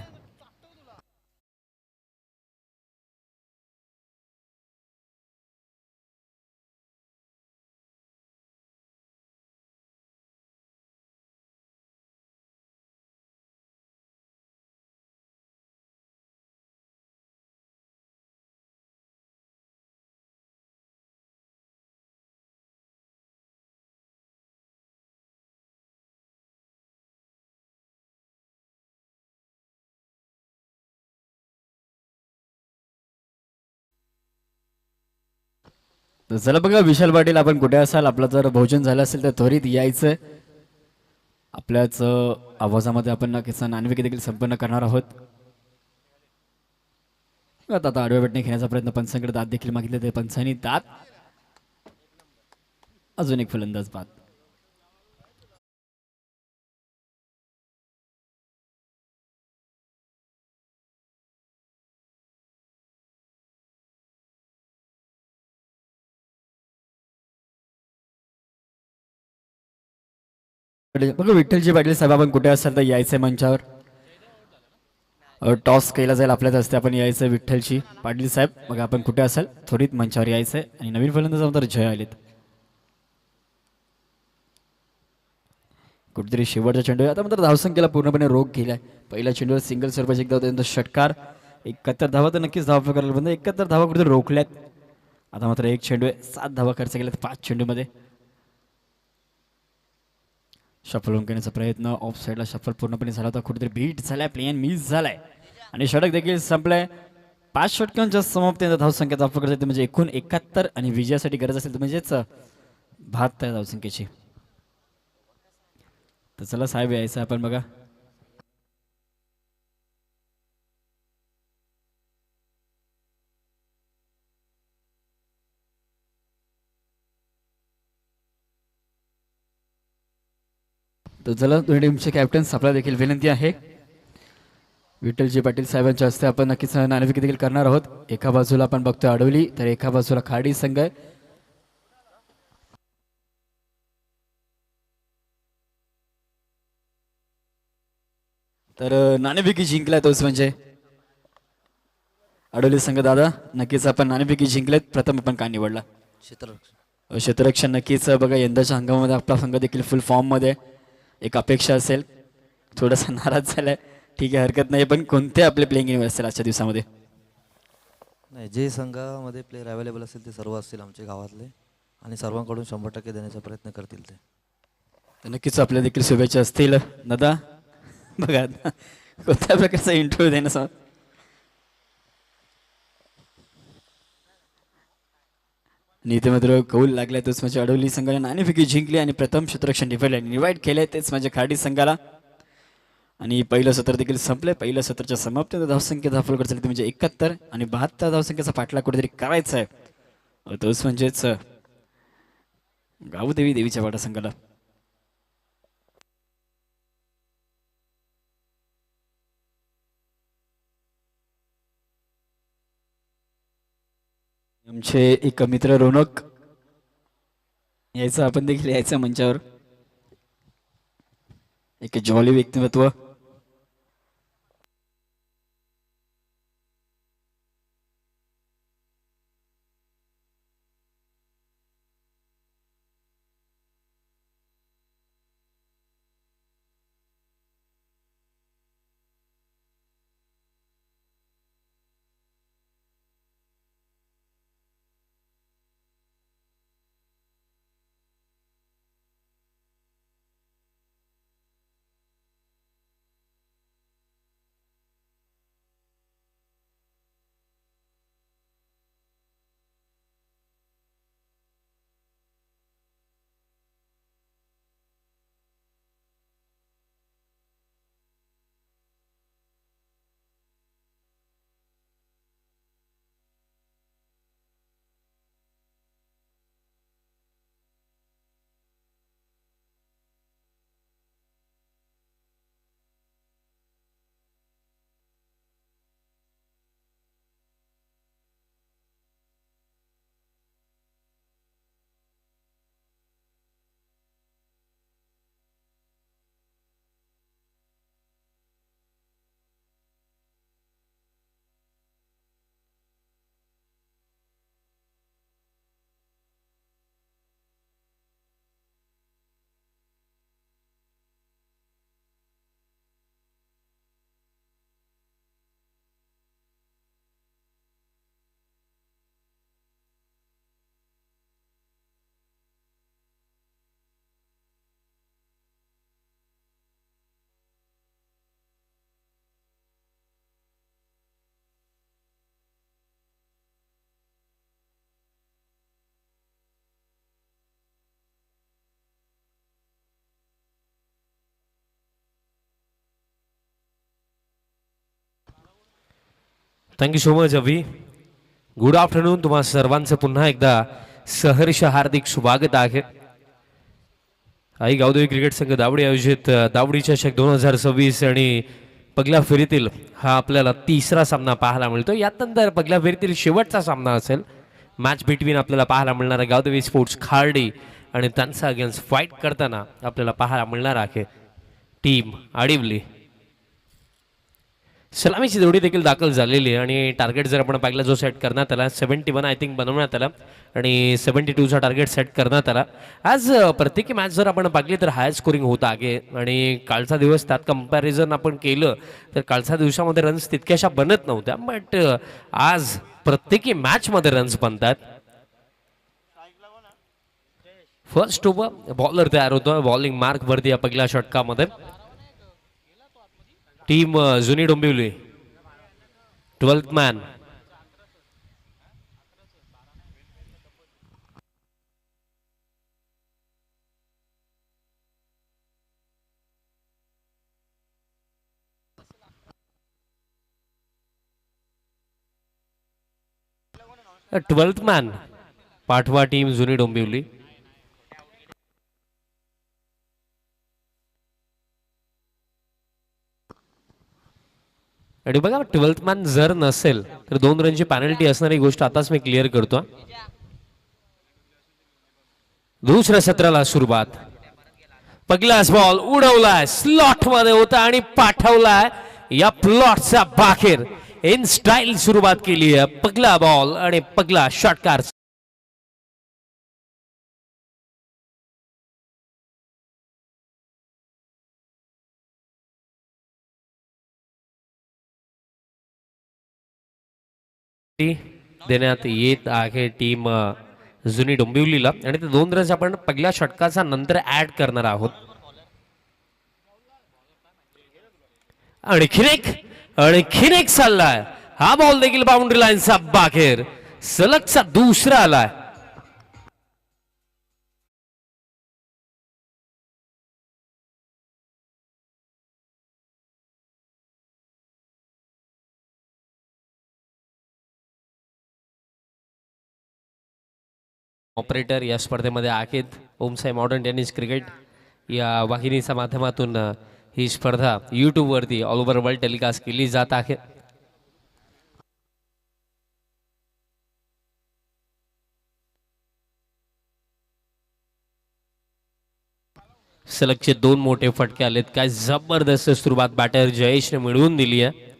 तर चला बघा विशाल पाटील, आपण कुठे असाल, आपलं जर भोजन झालं असेल तर त्वरित यायचं. आपल्याच आवाजामध्ये आपण नक्कीच नाणेफेकी देखील संपन्न करणार आहोत. आता आडव्या बटणे घेण्याचा प्रयत्न, पंचांकडे दात देखील मागितले ते पंचांनी दात. अजून एक फलंदाज बाद. बघा विठ्ठलजी पाटील साहेब, आपण कुठे असाल तर यायचंय मंचावर. टॉस केला जाईल आपल्याच हस्ते, आपण यायचं. विठ्ठलजी पाटील साहेब बघा, आपण कुठे असाल त्वरित मंचावर यायचंय. आणि नवीन फलंदाज तर जय आलेत. कुठेतरी शेवटचा चेंडू आता मात्र धावसंख्येला पूर्णपणे रोग केलाय. पहिल्या चेंडूवर सिंगल स्वरूपाची एकदा त्यानंतर षटकार. 71 धावा तर नक्कीच धावा करायला बंद. 71 धावा कुठे रोखल्यात. आता मात्र एक चेंडू आहे, 7 धावा खर्च केल्यात 5 चेंडूमध्ये. शफल करण्याचा प्रयत्न, ऑफ साईडला शफल पूर्णपणे झाला होता, कुठेतरी बीट झालाय, प्लेन मिस झालाय आणि षटक देखील संपलाय. 5 षटकांच्या समाप्तीनंतर धावसंख्येचा वापर करायचा म्हणजे एकूण 71 आणि विजयासाठी गरज असेल तर म्हणजेच 72 धावसंख्येची. तर चला साहेब यायचं आपण बघा. तर चला दोन्ही टीमचे कॅप्टन्स, आपल्याला देखील विनंती आहे. विठ्ठलजी पाटील साहेबांच्या हस्ते आपण नक्कीच नाणेफेकी देखील करणार आहोत. एका बाजूला आपण बघतोय आडवली, तर एका बाजूला खाडी संघ आहे. तर नाणेफेकी जिंकलाय तोच म्हणजे आडवली संघ. दादा नक्कीच आपण नाणेफेकी जिंकलेत. प्रथम आपण का निवडला? क्षेत्ररक्षण. नक्कीच बघा, यंदाच्या हंगामामध्ये आपला संघ देखील फुल फॉर्म मध्ये. एक अपेक्षा असेल, थोडासा नाराज झालाय, ठीक आहे हरकत नाही, पण कोणते आपले प्लेइंग इलेव्हन असेल आजच्या दिवसामध्ये? नाही, जे संघामध्ये प्लेयर अवेलेबल असतील ते सर्व असतील आमच्या गावातले आणि सर्वांकडून 100% देण्याचा प्रयत्न करतील ते. तर नक्कीच आपल्या देखील शुभेच्छा असतील. दादा बघा कोणत्या प्रकारचा इंटरव्ह्यू देण्याचा नीतिमत्र कौल लागलाय तोच म्हणजे अडवली संघाने नाणेफेकी जिंकली आणि प्रथम क्षेत्ररक्षण डिफेंडर डिवाइड केले तेच म्हणजे खाडी संघाला. आणि पहिलं सत्र देखील संपले. पहिल्या सत्राच्या समाप्तीत धावसंख्या धाफल करत म्हणजे 71 आणि 72 धावसंख्येचा पाठलाग कुठेतरी करायचा आहे, तोच म्हणजेच गावदेवी देवीच्या वाडा संघाला. आमचे एक मित्र रोनक यायचं, आपण देखील यायचं मंचावर. एक जॉली व्यक्तिमत्व. Thank you so much Abhi. Good afternoon. तुम्हा सर्वांचं पुन्हा एकदा सहर्ष हार्दिक स्वागत आहे. आई गावदेवी क्रिकेट संघ दावडी आयोजित दावडी चषक 2026 आणि पहिल्या फेरीतील हा आपल्याला तिसरा सामना पाहायला मिळतो. यानंतर पहिल्या फेरीतील शेवटचा सामना असेल. मॅच बिटवीन आपल्याला पाहायला मिळणार आहे गावदेवी स्पोर्ट्स खार्डी आणि त्यांचा अगेन्स्ट फाईट करताना आपल्याला पाहायला मिळणार आहे टीम आडिवली. सलामीची जोडी देखील दाखल झालेली आहे आणि टार्गेट जर आपण पाहिला जो सेट करण्यात आला 71 आय थिंक बनवण्यात आला आणि 72चा टार्गेट सेट करण्यात आला. आज प्रत्येकी मॅच जर आपण पाहिली तर हाय स्कोरिंग होत आहे आणि कालचा दिवस त्यात कंपॅरिझन आपण केलं तर कालच्या दिवसामध्ये रन्स तितक्याशा बनत नव्हत्या. बट आज प्रत्येकी मॅचमध्ये रन्स बनतात. फर्स्ट ओव्हर बॉलर तयार होतो बॉलिंग मार्क वरती या पहिल्या षटकामध्ये. टीम जुनी Dombivli 12th man. Twelfth man पाठवा टीम जुनी डोंबिवली. आणि बघा 12th मॅन जर नसेल तर 2 रनची पॅनल्टी असणारी गोष्ट आताच मी क्लिअर करतो. दुसऱ्या सत्राला सुरुवात. पहिलाच बॉल उडवलाय स्लॉट मध्ये होता आणि पाठवलाय या प्लॉटच्या बाहेर. इन स्टाईल सुरुवात केली आहे. पहिला बॉल आणि पहिला षटकार. देण्यात येत आहे टीम जुनी डोंबिवलीला आणि ते 2 रन्स आपण पहिल्या षटकाचा नंतर ऍड करणार आहोत. आणखीन एक चाललाय. हा बॉल देखील बाउंड्री लाईनचा बाहेर. सलगचा दुसरा आलाय. ऑपरेटर या स्पर्धेमध्ये आहेत. ओमसाई मॉडर्न टेनिस क्रिकेट या वाहिनीच्या माध्यमातून ही स्पर्धा यूट्यूबवरती ऑल ओव्हर वर्ल्ड टेलिकास्ट केली जात आहे. सलगचे 2 मोठे फटके आलेत. काय जबरदस्त सुरुवात बॅटर जयेशने मिळवून दिली आहे.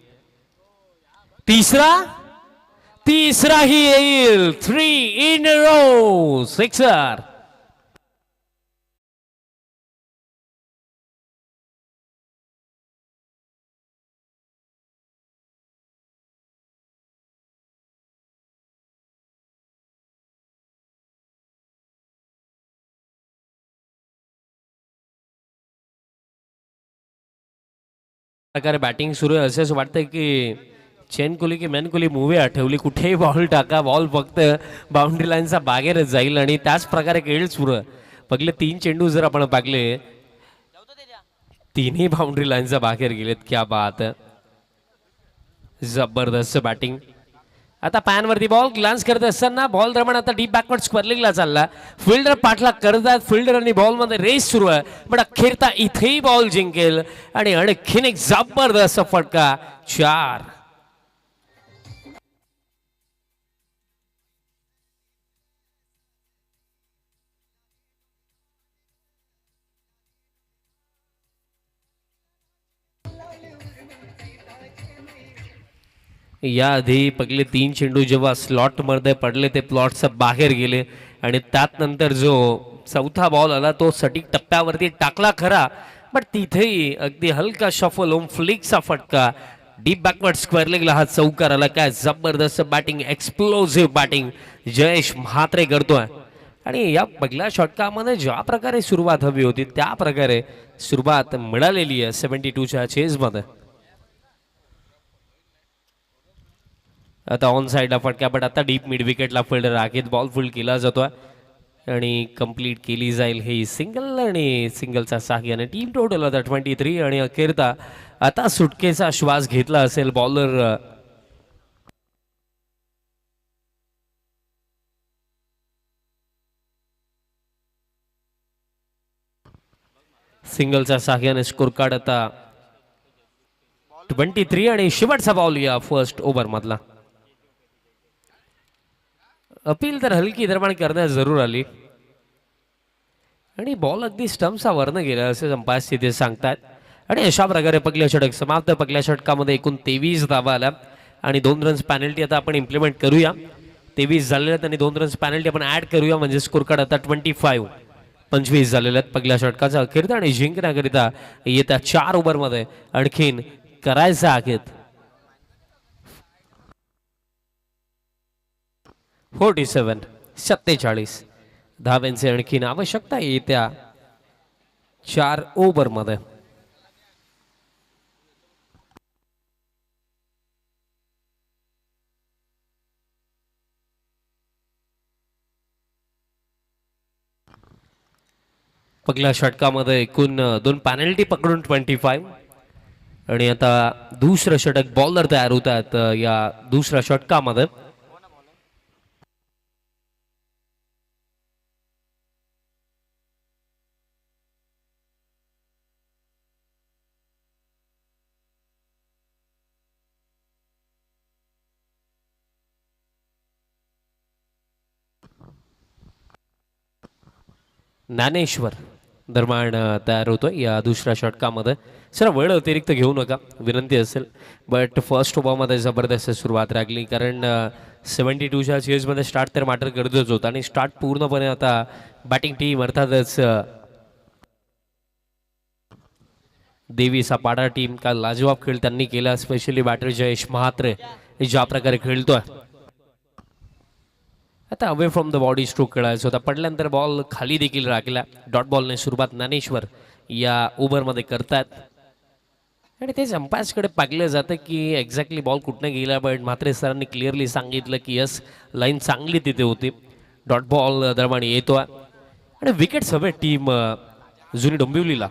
तिसराही येईल. 3 in a row सिक्सर. प्रकारे बॅटिंग सुरू आहे. असंच वाटतंय की चेन कोली की मॅन कोली मूवी आठवली. कुठेही बॉल टाका बॉल फक्त बाउंड्री लाईनचा बागेरच जाईल आणि त्याच प्रकारे खेळ सुरू आहे. पहिले 3 चेंडू जर आपण पाहिले 3ही बाउंड्री लाईनचा बाहेर गेलेत. क्या बात आहे. जबरदस्त बॅटिंग. आता पॅन वरती बॉल ग्लान्स करत असताना बॉल दरम्यान आता डीप बॅकवर्ड स्क्वेअरलिंगला चालला. फिल्डर पाठलाग करतात. फिल्डर आणि बॉल मध्ये रेस सुरू आहे. पण अखेरता इथेही बॉल जिंकेल आणि आणखीन एक जबरदस्त फटका. 4. याआधी पहिले 3 चेंडू जेव्हा स्लॉट मध्ये पडले ते प्लॉटच्या बाहेर गेले आणि त्यात नंतर जो चौथा बॉल आला तो सटीक टप्प्यावरती टाकला खरा. पण तिथेही अगदी हलका शफल होम फ्लिकचा फटका. डीप बॅकवर्ड स्क्वेअर लेगला हा चौकार आला. काय जबरदस्त बॅटिंग. एक्सप्लोसिव्ह बॅटिंग जयेश म्हात्रे करतोय. आणि या पहिल्या षटकामध्ये ज्या प्रकारे सुरुवात हवी होती त्या प्रकारे सुरुवात मिळालेली आहे 72च्या चेजमध्ये. आता ऑन साईडला फटका. पण आता डीप मिड विकेटला फिल्डर आहेत. बॉल फुल केला जातोय आणि कंप्लीट केली जाईल ही सिंगल आणि सिंगलचा सहाय्याने. टीम टोटल आता 23 आणि अखेरता आता सुटकेचा श्वास घेतला असेल बॉलर सिंगलच्या साह्याने स्कोर कार्ड आता 23 आणि शेवटचा बॉल या फर्स्ट ओव्हर मधला. अपील तर हलकी दरम्यान करण्यास जरूर आली आणि बॉल अगदी स्टम्पचा वरनं गेला असे अंपायर तिथे सांगतात. आणि अशा प्रकारे पहिल्या षटक समाप्त. पहिल्या षटकामध्ये एकूण 23 धावा आल्या आणि 2 रन्स पॅनल्टी आता आपण इम्प्लिमेंट करूया. 23 झालेल्या आहेत आणि 2 रन्स पॅनल्टी आपण ऍड करूया म्हणजे स्कोर कार्ड आता 25 झालेले आहेत पहिल्या षटकाचा अखेरता. आणि जिंकण्याकरिता येत्या 4 ओव्हरमध्ये आणखीन करायचं आहेत 47 धाव्यांचे आणखीन आवश्यकता येत्या 4 ओव्हरमध्ये. पहिल्या षटकामध्ये एकूण 2 पॅनल्टी पकडून 25 आणि आता दुसरं षटक बॉलर तयार होत आहेत या दुसऱ्या षटकामध्ये. ज्ञानेश्वर दरम्यान तयार होतोय या दुसऱ्या षटकामध्ये. सर वेळ अतिरिक्त घेऊ नका विनंती असेल. बट फर्स्ट ओव्हरमध्ये जबरदस्त सुरुवात लागली कारण 72च्या चेजमध्ये स्टार्ट तर मॅटर करतच होता आणि स्टार्ट पूर्णपणे आता बॅटिंग टीम अर्थातच देवी सापाडा टीम का लाजवाब खेळ त्यांनी केला. स्पेशली बॅटर जयेश महात्रे ज्या प्रकारे खेळतोय. आता away from the body stroke खेळायचा होता. पडल्यानंतर बॉल खाली देखील राखला. डॉट बॉलने सुरुवात ज्ञानेश्वर या ओव्हरमध्ये करतात आणि तेच अंपायर्सकडे पाहिलं जातं की एक्झॅक्टली बॉल कुठनं गेला. बट म्हात्रे सरांनी क्लिअरली सांगितलं की यस लाईन चांगली तिथे होती. डॉट बॉल दरम्यान येतो आणि विकेट्स हवे टीम जुनी डोंबिवलीला.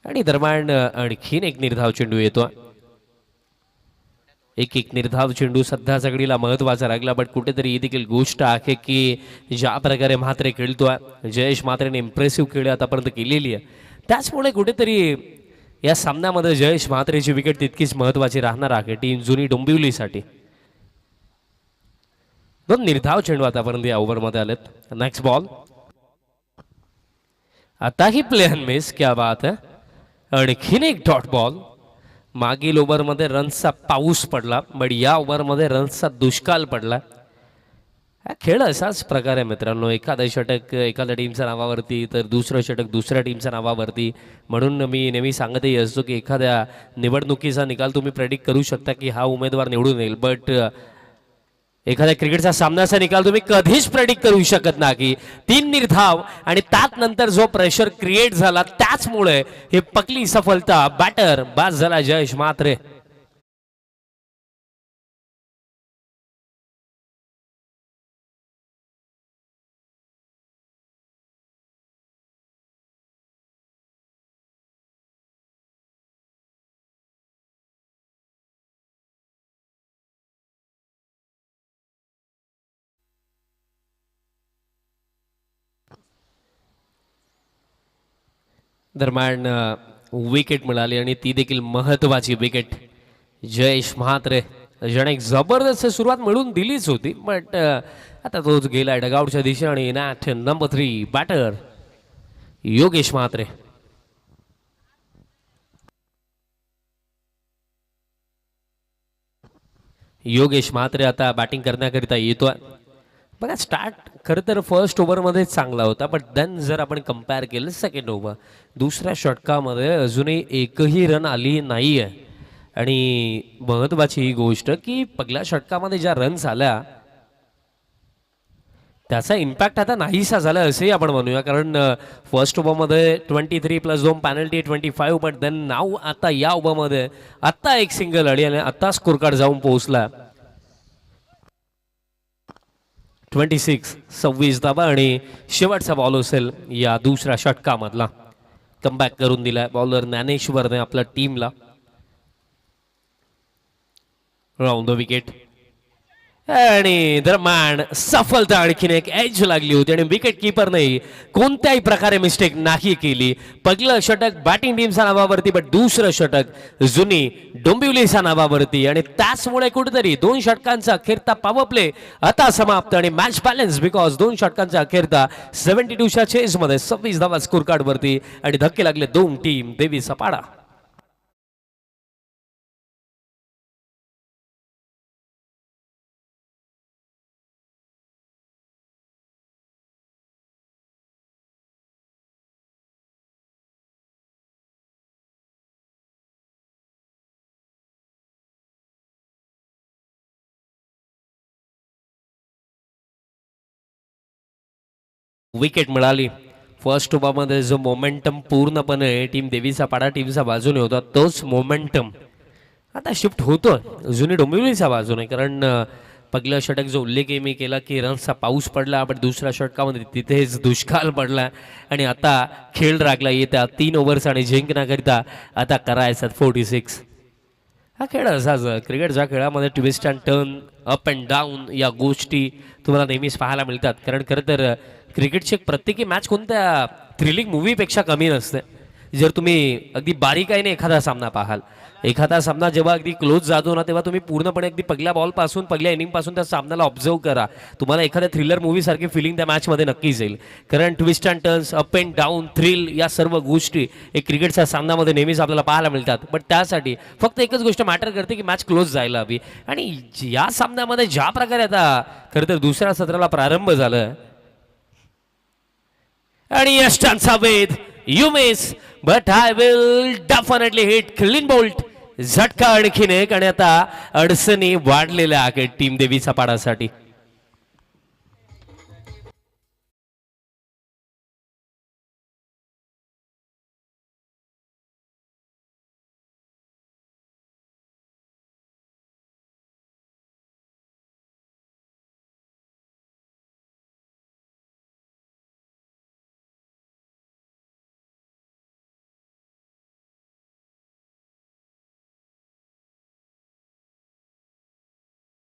आणि दरम्यान आणखीन एक निर्धाव चेंडू येतो. एक निर्धाव चेंडू सध्या सगळीला महत्वाचा लागला. बट कुठेतरी ही देखील गोष्ट आहे की ज्या प्रकारे म्हात्रे खेळतोय जयेश म्हात्रेने इम्प्रेसिव्ह खेळ आतापर्यंत केलेली आहे. त्याचमुळे कुठेतरी या सामन्यामध्ये जयेश म्हात्रेची विकेट तितकीच महत्वाची राहणार आहे टीम जुनी डोंबिवलीसाठी. 2 निर्धाव चेंडू आतापर्यंत या ओव्हरमध्ये आलेत. नेक्स्ट बॉल आताही प्ले अँड मिस. क्या बात आहे. आणखीन एक डॉट बॉल. मागील ओव्हरमध्ये रन्सचा पाऊस पडला बट या ओव्हरमध्ये रन्सचा दुष्काळ पडला. हा खेळ असाच प्रकारे मित्रांनो. एखादं षटक एखाद्या टीमच्या नावावरती तर दुसरं षटक दुसऱ्या टीमच्या नावावरती. म्हणून मी नेहमी सांगतही असतो की एखाद्या निवडणुकीचा निकाल तुम्ही प्रेडिक्ट करू शकता की हा उमेदवार निवडून येईल. बट एखाद्या क्रिकेटचा सामन्याचा निकाल तुम्ही कधीच प्रेडिक्ट करू शकत नाही. की 3 निर्धाव आणि त्यात नंतर जो प्रेशर क्रिएट झाला त्याचमुळे हे पकली सफलता. बॅटर बाद झाला जयेश म्हात्रे. दरम्यान विकेट मिळाली आणि ती देखील महत्वाची विकेट जयेश म्हात्रे ज्याने एक जबरदस्त सुरुवात मिळून दिलीच होती. बट आता तोच गेला डगआउटच्या दिशेने आणि नॅट नंबर 3 बॅटर योगेश म्हात्रे. योगेश म्हात्रे आता बॅटिंग करण्याकरिता येतोय. बघा स्टार्ट खरं तर फर्स्ट ओव्हरमध्ये चांगला होता. बट देन जर आपण कम्पेअर केलं सेकंड ओव्हर दुसऱ्या षटकामध्ये अजूनही एकही रन आली नाही आहे. आणि महत्वाची ही गोष्ट की पहिल्या षटकामध्ये ज्या रन्स आल्या त्याचा इम्पॅक्ट आता नाहीसा झाला असेही आपण म्हणूया. कारण फर्स्ट ओव्हरमध्ये 23 + 2 पॅनल्टी 25. बट देन नाव आता या ओव्हरमध्ये आत्ता एक सिंगल अडी आणि आत्ता स्कोर कार्ड जाऊन पोहोचला 26 धावा. आणि शेवटचा बॉल असेल या दुसऱ्या षटकामधला. कमबॅक करून दिलाय बॉलर ज्ञानेश्वरने आपल्या टीमला. राऊंड द विकेट आणि दरम्यान सफलता आणखीन एक एज लागली होती आणि विकेट किपरने कोणत्याही प्रकारे मिस्टेक नाही केली. पहिलं षटक बॅटिंग टीमच्या नावावरती, पण दुसरं षटक जुनी डोंबिवलीच्या नावावरती आणि त्याचमुळे कुठेतरी 2 षटकांचा अखेरता पॉवर प्ले आता समाप्त आणि मॅच बॅलन्स बिकॉज 2 षटकांचा अखेरता 72च्या चेस मध्ये 26 धावा स्कोर कार्ड वरती आणि धक्के लागले 2 टीम देवी सपाडा. विकेट मिळाली. फर्स्ट ओव्हरमध्ये जो मोमेंटम पूर्णपणे टीम देवीचा पाडा टीमच्या बाजूने होता तोच मोमेंटम आता शिफ्ट होतो जुनी डोंबिवलीच्या बाजूने. कारण पहिलं षटक जो उल्लेख मी केला की रन्सचा पाऊस पडला, पण दुसऱ्या षटकामध्ये तिथेच दुष्काळ पडला आणि आता खेळ राखला येत्या 3 ओव्हर्स आणि जिंकण्याकरिता आता करायचा 46. हा खेळ असाच क्रिकेटच्या खेळामध्ये twist and turn up and down या गोष्टी तुम्हाला नेहमीच पाहायला मिळतात. कारण खरं तर क्रिकेटची एक प्रत्येकी मॅच कोणत्या थ्रिलिंग मूवीपेक्षा कमी नसते. जर तुम्ही अगदी बारीकाईने एखादा सामना पाहाल, एखादा सामना जेव्हा अगदी क्लोज जातो ना तेव्हा तुम्ही पूर्णपणे अगदी पहिल्या बॉलपासून पहिल्या इनिंगपासून त्या सामन्याला ऑब्झर्व करा. तुम्हाला एखाद्या थ्रिलर मूवीसारखी फिलिंग त्या मॅचमध्ये नक्कीच येईल. कारण twist and turns up and down thrill या सर्व गोष्टी एक क्रिकेटच्या सामन्यामध्ये नेहमीच आपल्याला पाहायला मिळतात. पण त्यासाठी फक्त एकच गोष्ट मॅटर करते की मॅच क्लोज जायला हवी. आणि या सामन्यामध्ये ज्या प्रकारे आता खरं तर दुसऱ्या सत्राला प्रारंभ झाला आणि यष्टांचा वेध you miss but I will definitely hit clean bolt. झटका आणखीन एक आणि आता अडचणी वाढलेल्या आहेत टीम देवीचा पाडासाठी.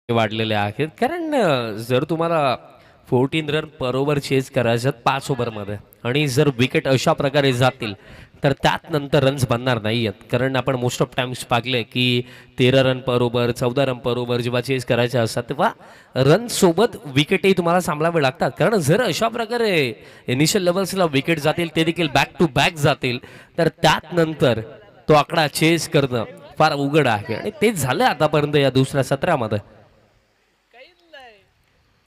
वाढलेले आहेत. कारण जर तुम्हाला 14 रन पर ओव्हर चेस करायचं 5 ओव्हरमध्ये आणि जर विकेट अशा प्रकारे जातील तर त्यात नंतर रन्स बनणार नाही आहेत. कारण आपण मोस्ट ऑफ टाइम्स पाहिले की 13 रन पर ओव्हर 14 रन पर ओव्हर जेव्हा चेस करायचे असतात तेव्हा रन सोबत विकेटही तुम्हाला सांभाळावे लागतात. कारण जर अशा प्रकारे इनिशियल लेवल्सला विकेट जातील ते देखील बॅक टू बॅक जातील तर त्यात नंतर तो आकडा चेस करणं फार अवघड आहे आणि तेच झालं आतापर्यंत या दुसऱ्या सत्रामध्ये.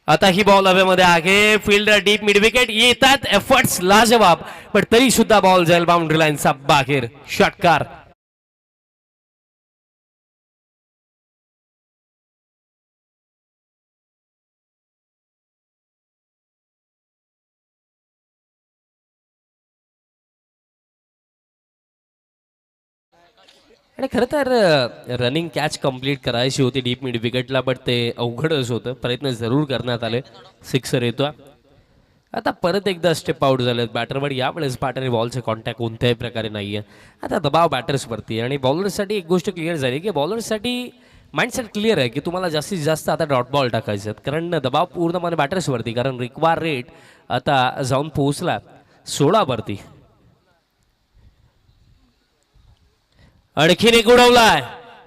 आता ही बॉल हवेमध्ये आहे. फिल्डर डीप मिड विकेट येतात एफर्ट्स लाजवाब, पण तरी सुद्धा बॉल जाईल बाउंड्री लाईनचा बाहेर. षटकार आणि खरं तर रनिंग कॅच कंप्लीट करायची होती डीप मिड विकेटला, बट ते अवघडच होतं. प्रयत्न जरूर करण्यात आले. सिक्सर येतो. आता परत एकदा स्टेप आउट झालेत बॅटरवर. यावेळेस बॅटरने बॉलचे कॉन्टॅक्ट कोणत्याही प्रकारे नाही आहे. आता दबाव बॅटर्सवरती आणि बॉलरसाठी एक गोष्ट क्लिअर झाली की बॉलरसाठी माइंडसेट क्लिअर आहे की तुम्हाला जास्तीत जास्त आता डॉट बॉल टाकायचे आहेत. कारण दबाव पूर्णपणे बॅटर्सवरती. कारण रिक्वायर रेट आता जाऊन पोहोचला 16 वरती. आणखीन एक उडवलाय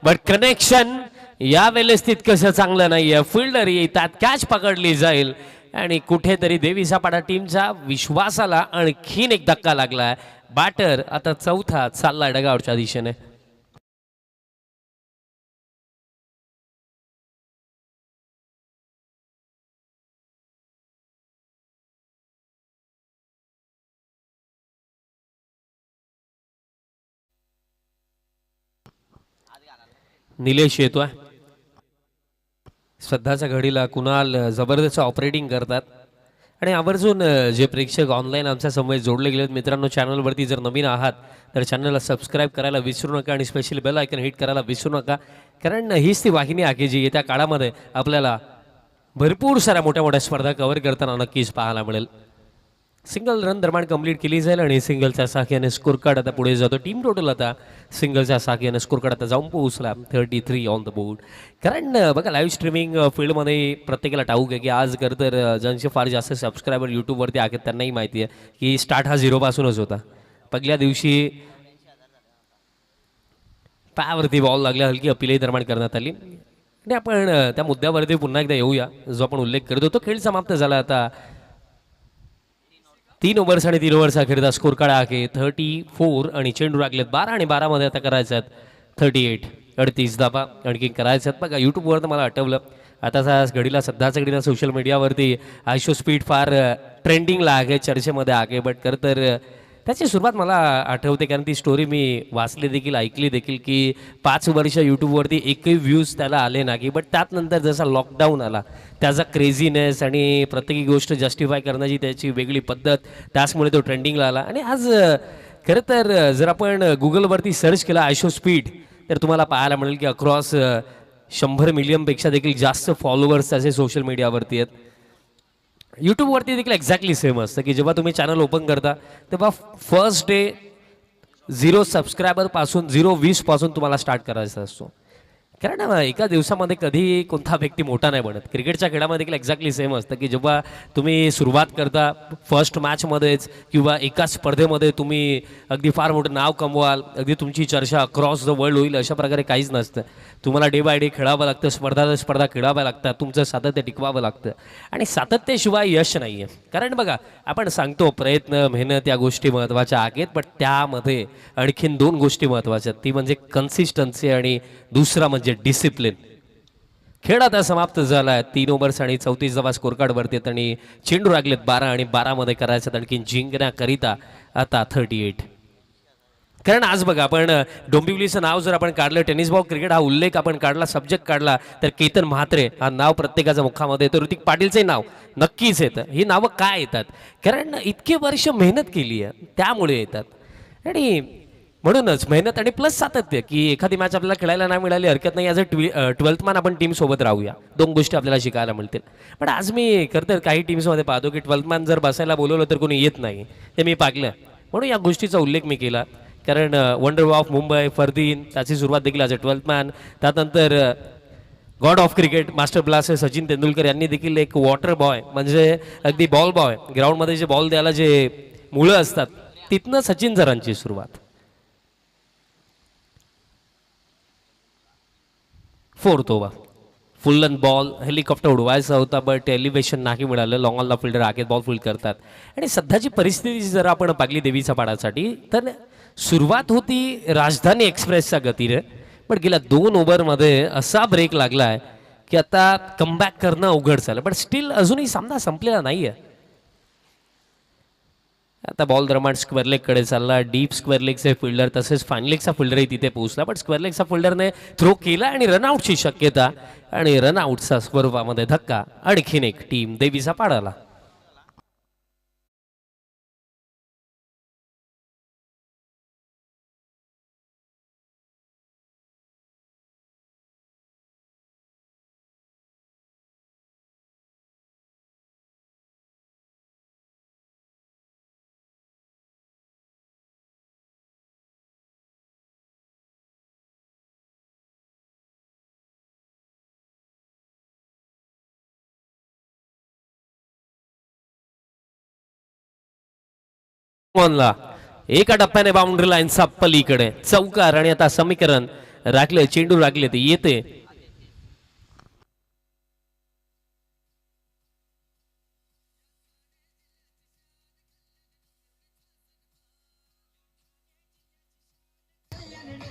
बट कनेक्शन यावेळेस तितकंसं चांगलं नाहीये. फिल्डर येतात, कॅच पकडली जाईल आणि कुठेतरी देवीचा पाडा टीमच्या विश्वासाला आणखीन एक धक्का लागलाय. बॅटर आता चौथा चाललाय डगआउटच्या दिशेने. निलेश येतोय. सध्याच्या घडीला कुणाल जबरदस्त ऑपरेटिंग करतात आणि आवर्जून जे प्रेक्षक ऑनलाईन आमच्या समोर जोडले गेलेत मित्रांनो, चॅनलवरती जर नवीन आहात तर चॅनलला सबस्क्राईब करायला विसरू नका आणि स्पेशली बेल आयकन हिट करायला विसरू नका. कारण हीच ती वाहिनी आहे जी येत्या काळामध्ये आपल्याला भरपूर साऱ्या मोठ्या मोठ्या स्पर्धा कव्हर करताना नक्कीच पाहायला मिळेल. सिंगल रन दरम्यान कंप्लीट केली जाईल आणि सिंगलच्या साहाय्याने स्कोर कार्ड आता पुढे जातो. टीम टोटल आता सिंगलच्या साहाय्याने स्कोर कार्ड आता जाऊन पोहोचला 33 ऑन द बोर्ड. कारण बघा लाईव्ह स्ट्रीमिंग फील्डमध्ये प्रत्येकाला ठाऊक आहे की आज खरं तर ज्यांचे फार जास्त सबस्क्रायबर यूट्यूबवरती आहेत त्यांनाही माहिती आहे की स्टार्ट हा 0 पासूनच होता. पहिल्या दिवशी पायावरती बॉल लागल्या, हलकी अपीलही दरम्यान करण्यात आली. आणि आपण त्या मुद्द्यावरती पुन्हा एकदा येऊया जो आपण उल्लेख करत होतो. खेळ समाप्त झाला. आता 3 ओव्हर्स आणि 3 ओव्हर्स अखेरचा स्कोर काढा आहे 34 आणि चेंडू लागलेत 12 आणि 12 मध्ये आता करायचं आहेत 38 38 धाबा आणखी करायचं आहेत. बघा यूट्यूबवर तर मला आठवलं आता घडीला सध्याच्या घडीला सोशल मीडियावरती आयशो स्पीड फार ट्रेंडिंगला आहे, चर्चेमध्ये आहे. बट खरं तर त्याची सुरुवात मला आठवते कारण ती स्टोरी मी वाचली देखील ऐकली देखील की 5 वर्ष यूट्यूबवरती एकही व्ह्यूज त्याला आले नाही. बट त्यानंतर जसा लॉकडाऊन आला त्याचा क्रेझीनेस आणि प्रत्येक गोष्ट जस्टिफाय करण्याची त्याची वेगळी पद्धत, त्याचमुळे तो ट्रेंडिंगला आला. आणि आज खरं तर जर आपण गुगलवरती सर्च केला आयशो स्पीड तर तुम्हाला पाहायला मिळेल की अक्रॉस 100 मिलियनपेक्षा देखील जास्त फॉलोअर्स त्याचे सोशल मीडियावरती आहेत. यूट्यूबवरती देखील एक्झॅक्टली सेम असतं की जेव्हा तुम्ही चॅनल ओपन करता तेव्हा फर्स्ट डे 0 सबस्क्रायबरपासून 0-20 पासून तुम्हाला स्टार्ट करायचा असतो. कारण एका दिवसामध्ये कधी कोणता व्यक्ती मोठा नाही बनत. क्रिकेटच्या खेळामध्ये देखील एक्झॅक्टली सेम असतं की जेव्हा तुम्ही सुरुवात करता फर्स्ट मॅचमध्येच किंवा एका स्पर्धेमध्ये तुम्ही अगदी फार मोठं नाव कमवाल, अगदी तुमची चर्चा अक्रॉस द वर्ल्ड होईल अशा प्रकारे काहीच नसतं. तुम्हाला डे बाय डे खेळावं लागतं, स्पर्धा खेळाव्या लागतात, तुमचं सातत्य टिकवावं लागतं आणि सातत्याशिवाय यश नाही आहे. कारण बघा आपण सांगतो प्रयत्न मेहनत या गोष्टी महत्त्वाच्या आहेत, पण त्यामध्ये आणखीन 2 गोष्टी महत्त्वाच्या आहेत. ती म्हणजे कन्सिस्टन्सी आणि दुसरा म्हणजे डिसिप्लिन. खेळ आता समाप्त झाला आहे. 3 ओव्हर्स आणि 34 धावा स्कोर कार्डवरती आहेत आणि चेंडू लागलेत 12 आणि 12 मध्ये करायचं आणखी जिंकण्याकरिता आता 38. कारण आज बघा आपण डोंबिवलीचं नाव जर आपण काढलं, टेनिस बॉल क्रिकेट हा उल्लेख आपण काढला, सब्जेक्ट काढला तर केतन म्हात्रे हा नाव प्रत्येकाच्या मुखामध्ये येतं. ऋतिक पाटीलचे नाव नक्कीच येतं. ही नावं काय येतात कारण इतके वर्ष मेहनत केली आहे त्यामुळे येतात. आणि म्हणूनच मेहनत आणि प्लस सातत्य की एखादी मॅच आपल्याला खेळायला नाही मिळाली हरकत नाही, ॲज अ 12th मॅन आपण टीमसोबत राहूया, 2 गोष्टी आपल्याला शिकायला मिळतील. पण आज मी खरं तर काही टीम्समध्ये पाहतो की 12th मॅन जर बसायला बोलवलं तर कोणी येत नाही, ते मी पाहिलं. म्हणून या गोष्टीचा उल्लेख मी केला. कारण वंडर ऑफ मुंबई फरदीन त्याची सुरुवात देखील ॲज अ 12th मॅन. त्यानंतर God of cricket master blaster Sachin Tendulkar यांनी देखील एक वॉटर बॉय म्हणजे अगदी बॉल बॉय, ग्राउंडमध्ये जे बॉल द्यायला जे मुळं असतात तिथनं सचिन सरांची सुरुवात. 4th over full and ball, helicopter उडवायचा होता बट एलिव्हेशन नाही मिळालं. लॉंग ऑनला फिल्डर आगेत बॉल फील्ड करतात. आणि सध्याची परिस्थिती जर आपण पाहिली देवीचा पाडासाठी तर सुरुवात होती राजधानी एक्सप्रेसच्या गतीने, पण गेल्या 2 ओव्हरमध्ये असा ब्रेक लागला आहे की आता कमबॅक करणं अवघड झालं. पण स्टील अजूनही सामना संपलेला नाही आहे. आता बॉल दरम्यान स्क्वेअर लेगकडे चालला. डीप स्क्वेअर लेगचे फिल्डर तसेच फाईन लेगचा फिल्डरही तिथे पोहोचला, पण स्क्वेअर लेगचा फिल्डरने थ्रो केला आणि रनआउटची शक्यता आणि रनआउटचा स्वरूपामध्ये धक्का. आणखीन एक टीम देवीचा पाडाला. ला एका टप्प्याने बाउंड्री लाईनचा पलीकडे चौकार आणि आता समीकरण राखले, चेंडू राखले ते येते.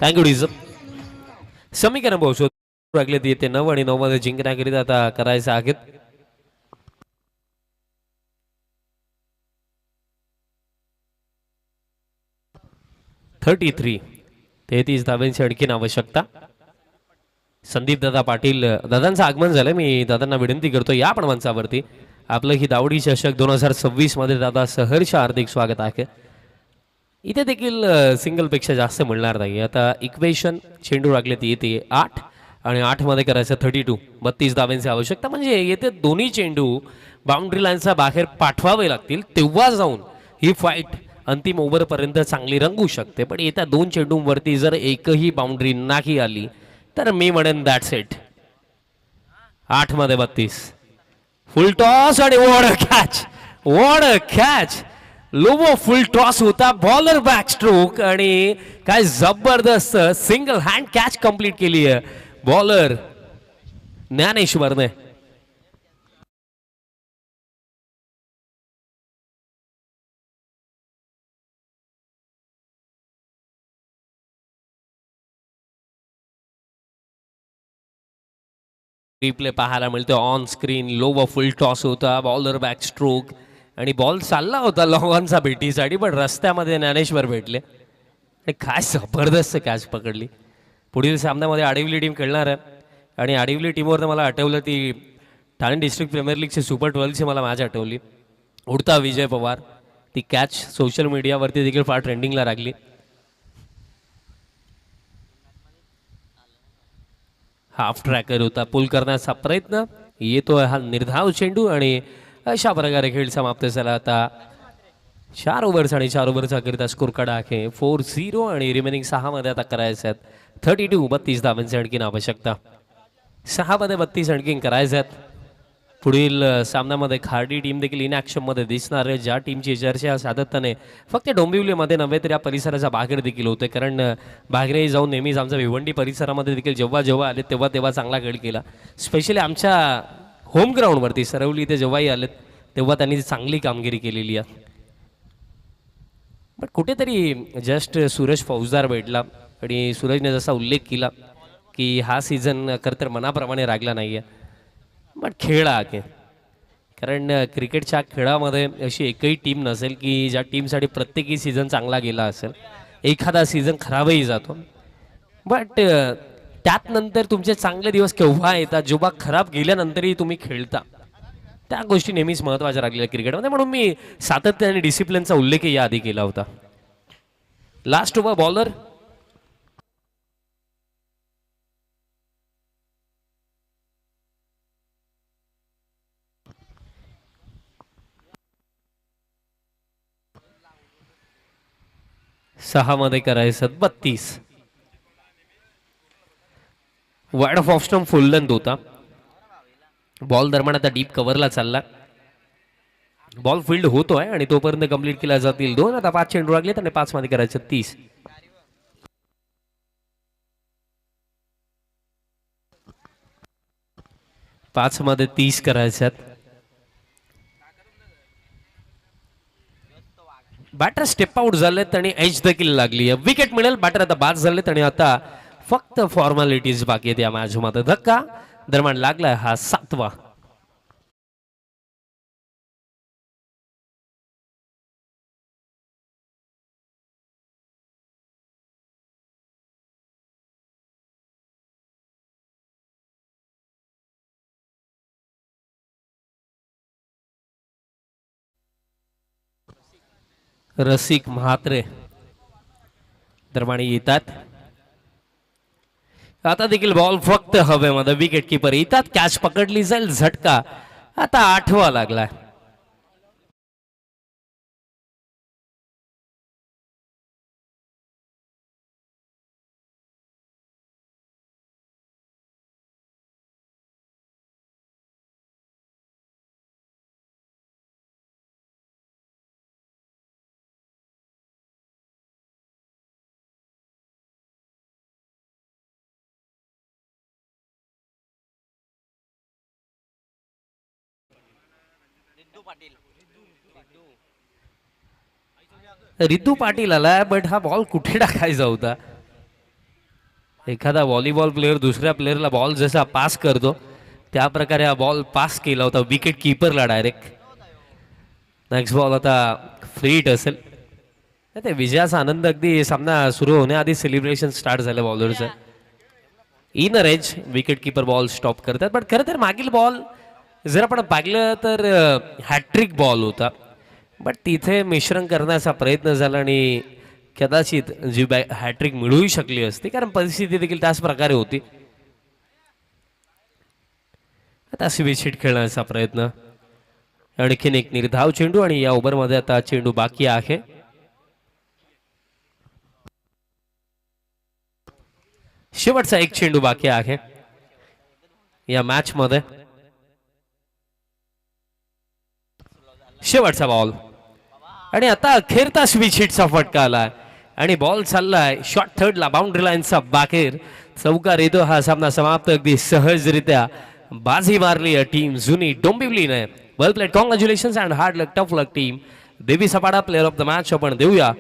थँक्यू डिझम. समीकरण पोहोचतो राखले ते येते 9 आणि 9 मध्ये जिंकण्याकरिता आता करायचं आहेत 33 धाब्यांची आणखीन आवश्यकता. संदीप दादा पाटील दादांचं आगमन झालं. मी दादांना विनंती करतो या पण मंचावरती. आपलं ही दावडी चषक 2026 मध्ये दादा सहर्ष हार्दिक स्वागत आहे. इथे देखील सिंगलपेक्षा जास्त मिळणार नाही. आता इक्वेशन चेंडू लागले ती येते 8 आणि 8 मध्ये करायचं 32 धाब्यांची आवश्यकता. म्हणजे येते दोन्ही चेंडू बाउंड्री लाईनच्या बाहेर पाठवावे लागतील, तेव्हा जाऊन ही फाईट अंतिम ओव्हरपर्यंत चांगली रंगू शकते. पण येत्या 2 चेंडूंवरती जर एकही बाउंड्री नाही आली तर मी म्हणेन दॅट्स इट. 8 मध्ये 32. फुल टॉस आणि what a catch. Lobo full toss होता, बॉलर बॅक स्ट्रोक आणि काय जबरदस्त सिंगल हँड कॅच कंप्लीट केली आहे बॉलर ज्ञानेश्वरने. रिप्ले पाहायला मिळते ऑन स्क्रीन. लो व फुल टॉस होता, बॉलर बॅक स्ट्रोक आणि बॉल चालला होता लॉंगॉनचा भेटीसाठी, पण रस्त्यामध्ये ज्ञानेश्वर भेटले आणि काय जबरदस्त कॅच पकडली. पुढील सामन्यामध्ये आडिवली टीम खेळणार आहे आणि आडिवली टीमवर तर मला आठवलं ती ठाणे डिस्ट्रिक्ट प्रीमियर लीगची सुपर 12ची मला मॅच आठवली. उडता विजय पवार, ती कॅच सोशल मीडियावरती देखील फार ट्रेंडिंगला लागली. हाफ ट्रॅकर होता, पुल करण्याचा प्रयत्न, येतोय हा निर्धाव चेंडू आणि अशा प्रकारे खेळ समाप्त झाला. आता 4 ओव्हर्स आणि 4 ओव्हरचा करिता स्कोर काढा आहे 4-0 आणि रिमेनिंग 6 मध्ये आता करायचे आहेत 32 धावांची आणखीन आवश्यकता. 6 मध्ये 32 आणखीन करायचे आहेत. पुढील सामन्यामध्ये खार्डी टीम देखील इन ॲक्शनमध्ये दिसणार आहे, ज्या टीमची चर्चा सातत्याने फक्त डोंबिवलीमध्ये नव्हे तर या परिसराच्या बाहेर देखील होते. कारण बाहेरही जाऊन नेहमीच आमच्या भिवंडी परिसरामध्ये देखील जेव्हा जेव्हा आले तेव्हा चांगला खेळ केला. स्पेशली आमच्या होम ग्राउंडवरती सरवली इथे जेव्हाही आलेत तेव्हा त्यांनी चांगली कामगिरी केलेली आहे. बट कुठेतरी जस्ट सूरज फौजदार भेटला आणि सूरजने जसा उल्लेख केला की हा सीझन खरं तर मनाप्रमाणे रागला नाही आहे, बट खेळ आहे. कारण क्रिकेटच्या खेळामध्ये अशी एकही टीम नसेल की ज्या टीमसाठी प्रत्येकी सीझन चांगला गेला असेल. एखादा सीझन खराबही जातो, बट त्यात नंतर तुमचे चांगले दिवस केव्हा येतात जेव्हा खराब गेल्यानंतरही तुम्ही खेळता. त्या गोष्टी नेहमीच महत्त्वाच्या लागलेल्या क्रिकेटमध्ये, म्हणून मी सातत्य आणि डिसिप्लिनचा उल्लेखही याआधी केला होता. लास्ट ओव्हर बॉलर सहा मध्ये करायचं 32. Wide of of full length होता. बॉल दरम्यान आता डीप कव्हरला चालला, बॉल फील्ड होतोय आणि तोपर्यंत कंप्लीट केला जातील 2. आता 5 चेंडू लागले आणि 5 मध्ये करायचं 30. 5 मध्ये 30 करायच्यात. बॅटर स्टेप आउट झालेत आणि एज देखील लागली आहे. विकेट मिळेल, बॅटर आता बाद झालेत आणि आता फक्त फॉर्मॅलिटीज बाकी आहेत या मॅच मध्ये. धक्का दरम्यान लागलाय हा 7वा. रसिक म्हात्रे दरम्यान येतात. आता देखील बॉल फक्त हवेमध्ये, विकेट किपर येतात, कॅच पकडली जाईल, झटका आता 8वा लागलाय. रिद्धू पाटील आलाय, बट हा बॉल कुठे टाकायचा होता. एखादा व्हॉलीबॉल प्लेअर दुसऱ्या प्लेअरला बॉल जसा पास करतो त्या प्रकारे हा बॉल पास केला होता विकेट किपरला डायरेक्ट. नेक्स्ट बॉल आता फ्रीट असेल. ते विजयाचा आनंद अगदी सामना सुरू होण्याआधी सेलिब्रेशन स्टार्ट झालं बॉलरचं. Inner edge wicket keeper ball stop करतात, बट खरं तर मागील बॉल जर आपण पाहिलं तर हॅट्रिक बॉल होता, बट तिथे मिश्रण करण्याचा प्रयत्न झाला आणि कदाचित जी हॅट्रिक मिळूही शकली असती, कारण परिस्थिती देखील त्याच प्रकारे होती. आता स्विच हिट खेळण्याचा प्रयत्न आणखीन एक निर्धाव चेंडू आणि या ओव्हरमध्ये आता चेंडू बाकी आहे. शेवटचा एक चेंडू बाकी आहे या मॅच मध्ये. शेवटचा बॉल आणि आता अखेरचा स्विच हिटचा फटका आलाय आणि बॉल चाललाय शॉर्ट थर्डला बाउंड्री लाईनचा बाहेर. चौकार येतो. हा सामना समाप्त अगदी सहजरित्या. बाजी मारली टीम जुनी डोंबिवलीने. Well played, congratulations and hard luck, tough luck team. Devi Sapada player of the match आपण देऊया